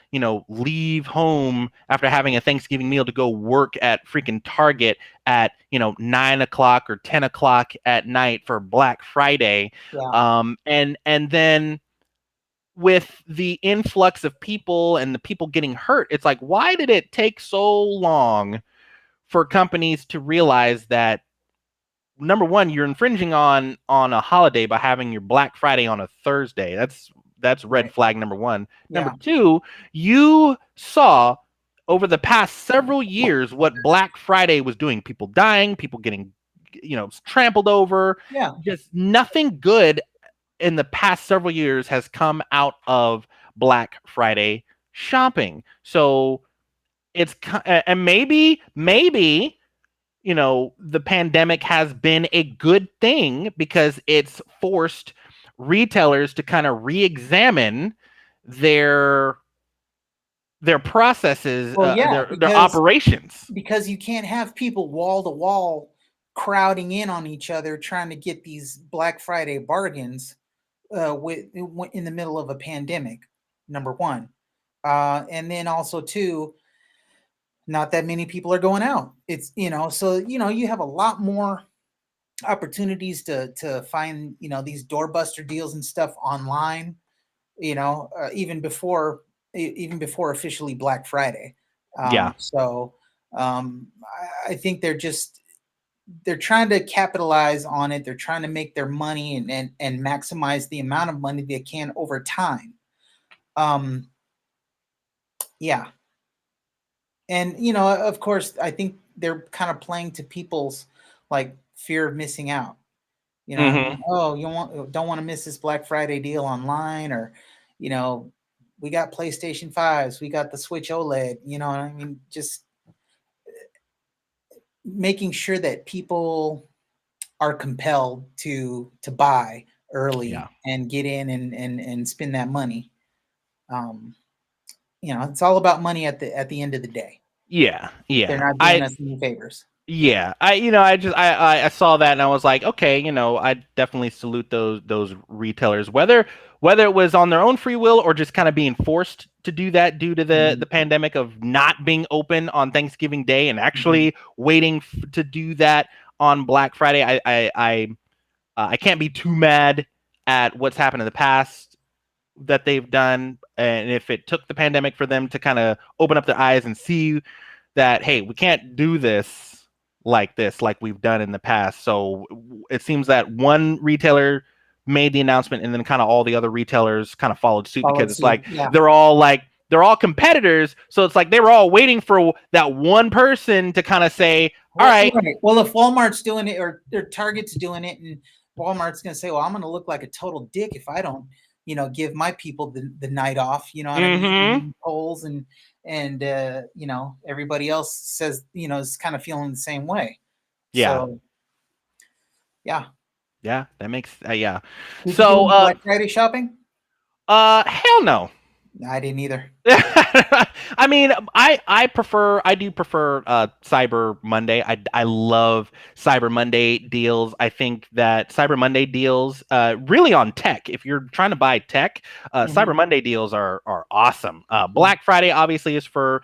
leave home after having a Thanksgiving meal to go work at freaking Target at, 9 o'clock or 10 o'clock at night for Black Friday. Yeah. And then with the influx of people and the people getting hurt, it's like, why did it take so long for companies to realize that, number one, you're infringing on a holiday by having your Black Friday on a Thursday. That's red Right. flag number one. Number Yeah. two, you saw over the past several years what Black Friday was doing. People dying, people getting, trampled over. Yeah. Just nothing good in the past several years has come out of Black Friday shopping. So it's, and maybe, the pandemic has been a good thing because it's forced retailers to kind of re-examine their processes, Well, yeah, their operations. because you can't have people wall to wall crowding in on each other trying to get these Black Friday bargains in the middle of a pandemic. Number one, and then also two, not that many people are going out. It's so you have a lot more opportunities to find these doorbuster deals and stuff online. Even before officially Black Friday. Yeah, So I think they're trying to capitalize on it. They're trying to make their money and maximize the amount of money they can over time. Um, yeah, and of course, I think they're kind of playing to people's like fear of missing out. I mm-hmm. mean, oh, don't want to miss this Black Friday deal online, or you know, we got PlayStation 5s, we got the Switch OLED, what I mean, just making sure that people are compelled to buy early Yeah, and get in and spend that money. Um, it's all about money at the end of the day. yeah, They're yeah. not doing us any favors. Yeah, I saw that and I was like, okay, I definitely salute those retailers, whether it was on their own free will or just kind of being forced to do that due to the Mhm, pandemic of not being open on Thanksgiving Day and mhm. actually waiting to do that on Black Friday. I can't be too mad at what's happened in the past that they've done, and if it took the pandemic for them to kind of open up their eyes and see that, hey, we can't do this like we've done in the past. So it seems that one retailer made the announcement and then kind of all the other retailers kind of followed suit Followed because it's suit. like Yeah. they're all competitors. So it's like they were all waiting for that one person to kind of say, all Well, right, right. Well, if Walmart's doing it or Target's doing it, and Walmart's going to say, "Well, I'm going to look like a total dick if I don't, give my people the night off." You know what I mean? mm-hmm, And Kohl's and everybody else says, is kind of feeling the same way. yeah, So yeah. yeah, that makes yeah. Did you do So any Black Friday shopping? hell no. I didn't either. I mean, I do prefer Cyber Monday. I love Cyber Monday deals. I think that Cyber Monday deals, really on tech. If you're trying to buy tech, Cyber Mhm. Monday deals are awesome. Mhm. Black Friday obviously is for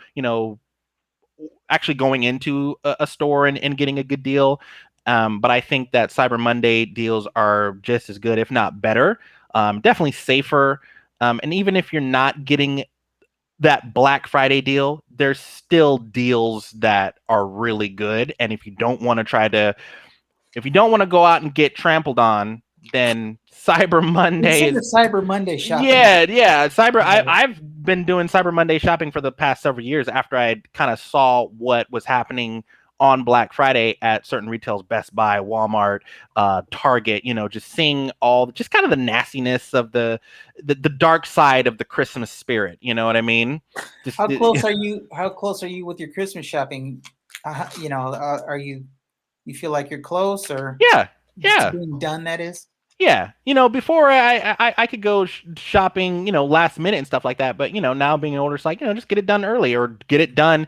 actually going into a store and getting a good deal. But I think that Cyber Monday deals are just as good, if not better. Definitely safer. And even if you're not getting that Black Friday deal, there's still deals that are really good. And if you don't want to go out and get trampled on, then Cyber Monday Consider is, Cyber Monday shopping. yeah. Right. I've been doing Cyber Monday shopping for the past several years after I kind of saw what was happening on Black Friday at certain retailers, Best Buy, Walmart, Target. Just seeing just kind of the nastiness of the dark side of the Christmas spirit. You know what I mean? Just How close are you? How close are you with your Christmas shopping? Are you feel like you're close or yeah, to yeah. being done? That is. Yeah, before I could go shopping, last minute and stuff like that. But now being older, it's like just get it done early or get it done.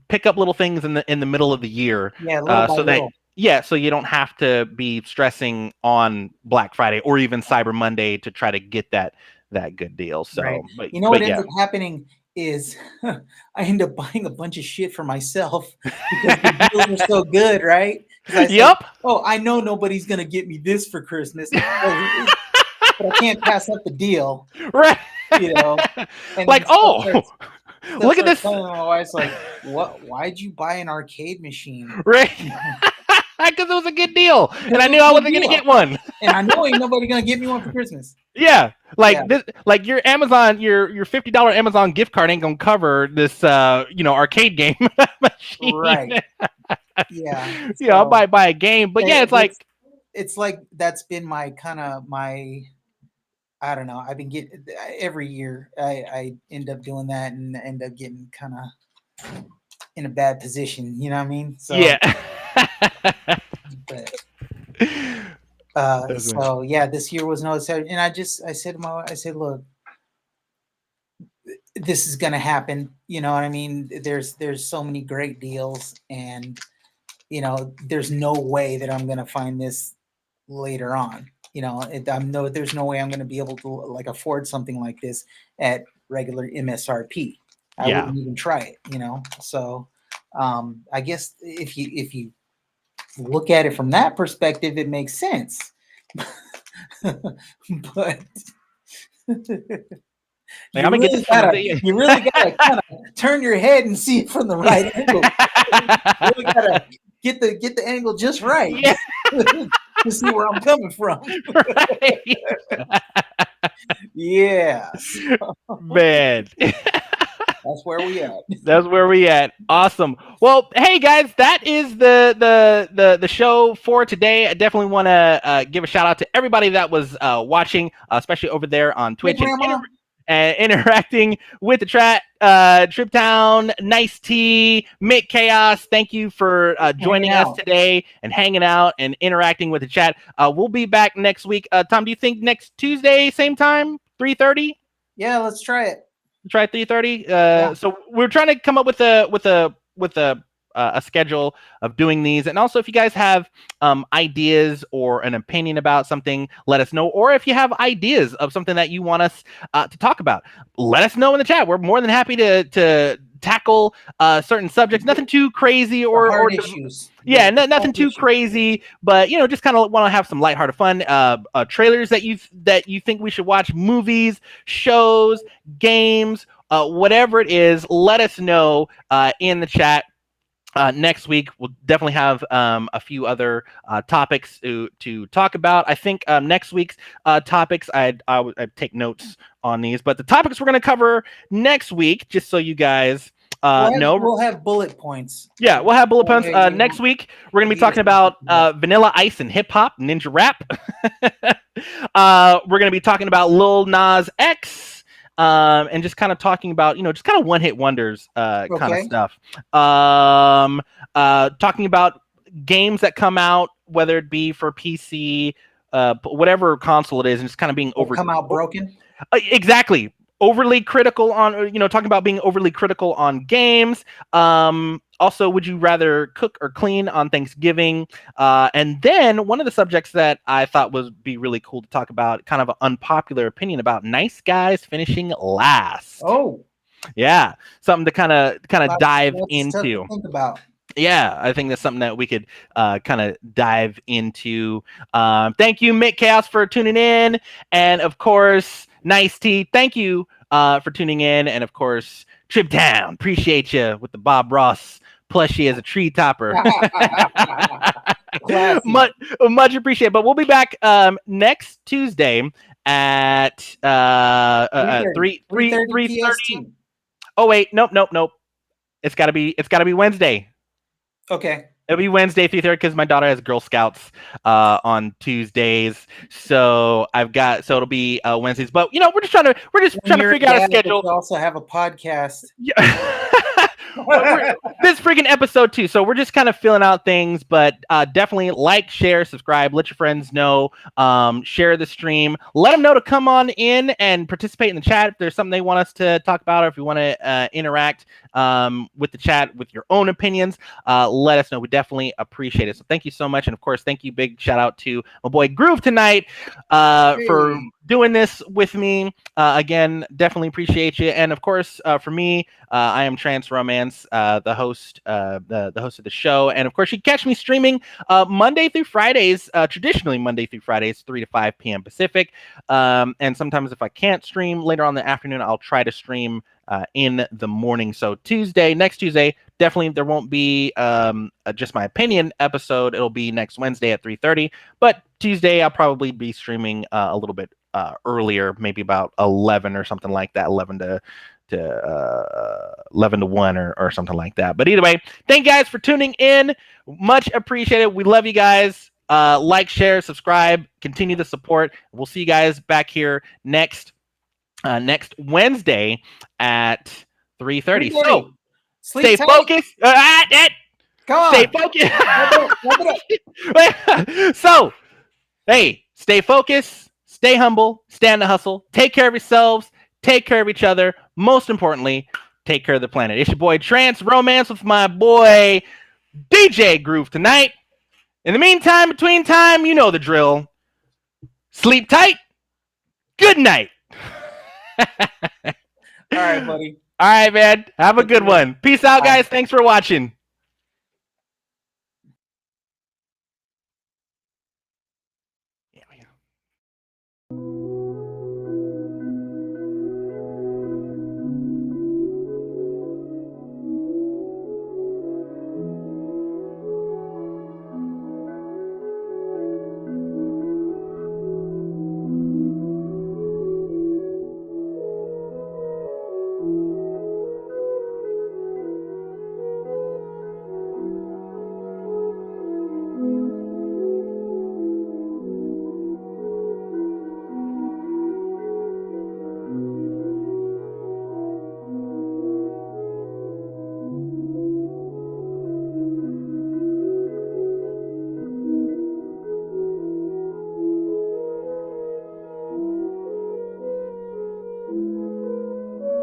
Pick up little things in the middle of the year, Yeah, little by so that little. yeah, so you don't have to be stressing on Black Friday or even Cyber Monday to try to get that good deal. Right. So, but You know what ends yeah. up happening is I end up buying a bunch of shit for myself because the deals are so good, right? Because I said, Yep. "Oh, I know nobody's gonna get me this for Christmas, but I can't pass up the deal," Right. you know. And Like, then oh, stuff look at starts this. telling my wife's like, "What? Why'd you buy an arcade machine?" Right. Because it was a good deal, and Because I it knew was a I good wasn't gonna deal, get one. and I know ain't nobody gonna get me one for Christmas. Yeah, Yeah, like this, like your Amazon, your $50 Amazon gift card ain't gonna cover this, arcade game machine. right. Yeah. I'll So buy a game, but yeah, it- it's it's like, it's like that's been my kind of my I don't know. I've been getting every year. I end up doing that and end up getting kind of in a bad position. You know what I mean? So, yeah. but That's me. so yeah, this year was no exception. And I said to my wife, I said, look, this is gonna happen. You know what I mean? There's so many great deals, and there's no way that I'm gonna find this later on. There's no way I'm going to be able to like afford something like this at regular MSRP. I Yeah. wouldn't even try it. So I guess if you look at it from that perspective, it makes sense. But Like, I'm gonna get this from the. you really gotta kind of turn your head and see it from the right angle. You really gotta get the angle just right Yeah. to see where I'm coming from. Right. Yes, Man. that's where we at. That's where we at. Awesome. Well, hey guys, that is the show for today. I definitely want to give a shout out to everybody that was watching, especially over there on Hey, Twitch Grandma. and interacting with the chat. Triptown, Nice Tea, Mick Chaos. Thank you for joining Hanging us out. today and hanging out and interacting with the chat. We'll be back next week. Tom, do you think next Tuesday, same time, 3:30? Yeah, let's try it. Try 3:30. Yeah. So we're trying to come up with a schedule of doing these, and also if you guys have ideas or an opinion about something, let us know. Or if you have ideas of something that you want us to talk about, let us know in the chat. We're more than happy to tackle certain subjects. Nothing too crazy The or hard issues. yeah, The nothing tough too issues. crazy, but just kind of want to have some lighthearted fun. Trailers that you think we should watch, movies, shows, games, whatever it is. Let us know in the chat. Next week we'll definitely have a few other topics to talk about. I think next week's topics I'd take notes on these, but the topics we're going to cover next week, just so you guys know. We'll have bullet points. Yeah, we'll have bullet points. Yeah, Next week, we're going to be talking about Vanilla Ice and hip hop, ninja rap. We're going to be talking about Lil Nas X, and just kind of talking about, just kind of one hit wonders kind of Okay. stuff. Talking about games that come out, whether it be for PC, whatever console it is, and just kind of being Or come out broken. Exactly. Overly critical on, talking about being overly critical on games. Also, would you rather cook or clean on Thanksgiving? And then one of the subjects that I thought would be really cool to talk about, kind of an unpopular opinion about nice guys finishing last. Oh, yeah, something to kind of dive that's into. tough to think about. Yeah, I think that's something that we could kind of dive into. Thank you, Mick Chaos, for tuning in. And of course, Nice Tea, thank you for tuning in. And of course, Trip Down, appreciate you with the Bob Ross plushie as a tree topper. much appreciated. But we'll be back next Tuesday at 3:30. PST. Oh wait, nope. It's gotta be Wednesday. Okay. It'll be Wednesday, 3:30, because my daughter has Girl Scouts on Tuesdays. So it'll be Wednesdays. But we're just trying to figure out a schedule. We also have a podcast. Yeah. This freaking episode too. So we're just kind of filling out things, but definitely like, share, subscribe, let your friends know, share the stream, let them know to come on in and participate in the chat if there's something they want us to talk about, or if you want to interact with the chat with your own opinions, let us know. We definitely appreciate it. So thank you so much. And of course, thank you, big shout out to my boy Groove tonight for doing this with me. Again, definitely appreciate you. And of course, for me, I am Trance Romance, the host, the host of the show. And of course, you can catch me streaming Monday through Fridays, traditionally Monday through Fridays, 3 to 5 p.m. Pacific. And sometimes if I can't stream later on in the afternoon, I'll try to stream in the morning. So next Tuesday, definitely there won't be just my opinion episode. It'll be next Wednesday at 3:30. But Tuesday, I'll probably be streaming a little bit earlier, maybe about 11 or something like that, 11 to 11 to 1 or something like that. But either way, thank you guys for tuning in. Much appreciated. We love you guys. Like, share, subscribe, continue the support. We'll see you guys back here next Wednesday at 3:30. So stay focused. Stay focused. So, hey, stay focused, stay humble, stay on the hustle, take care of yourselves, take care of each other. Most importantly, take care of the planet. It's your boy Trance Romance with my boy DJ Groove tonight. In the meantime, between time, you know the drill. Sleep tight. Good night. All right, buddy. All right, man. Have a good one. Peace out, guys. Thanks for watching.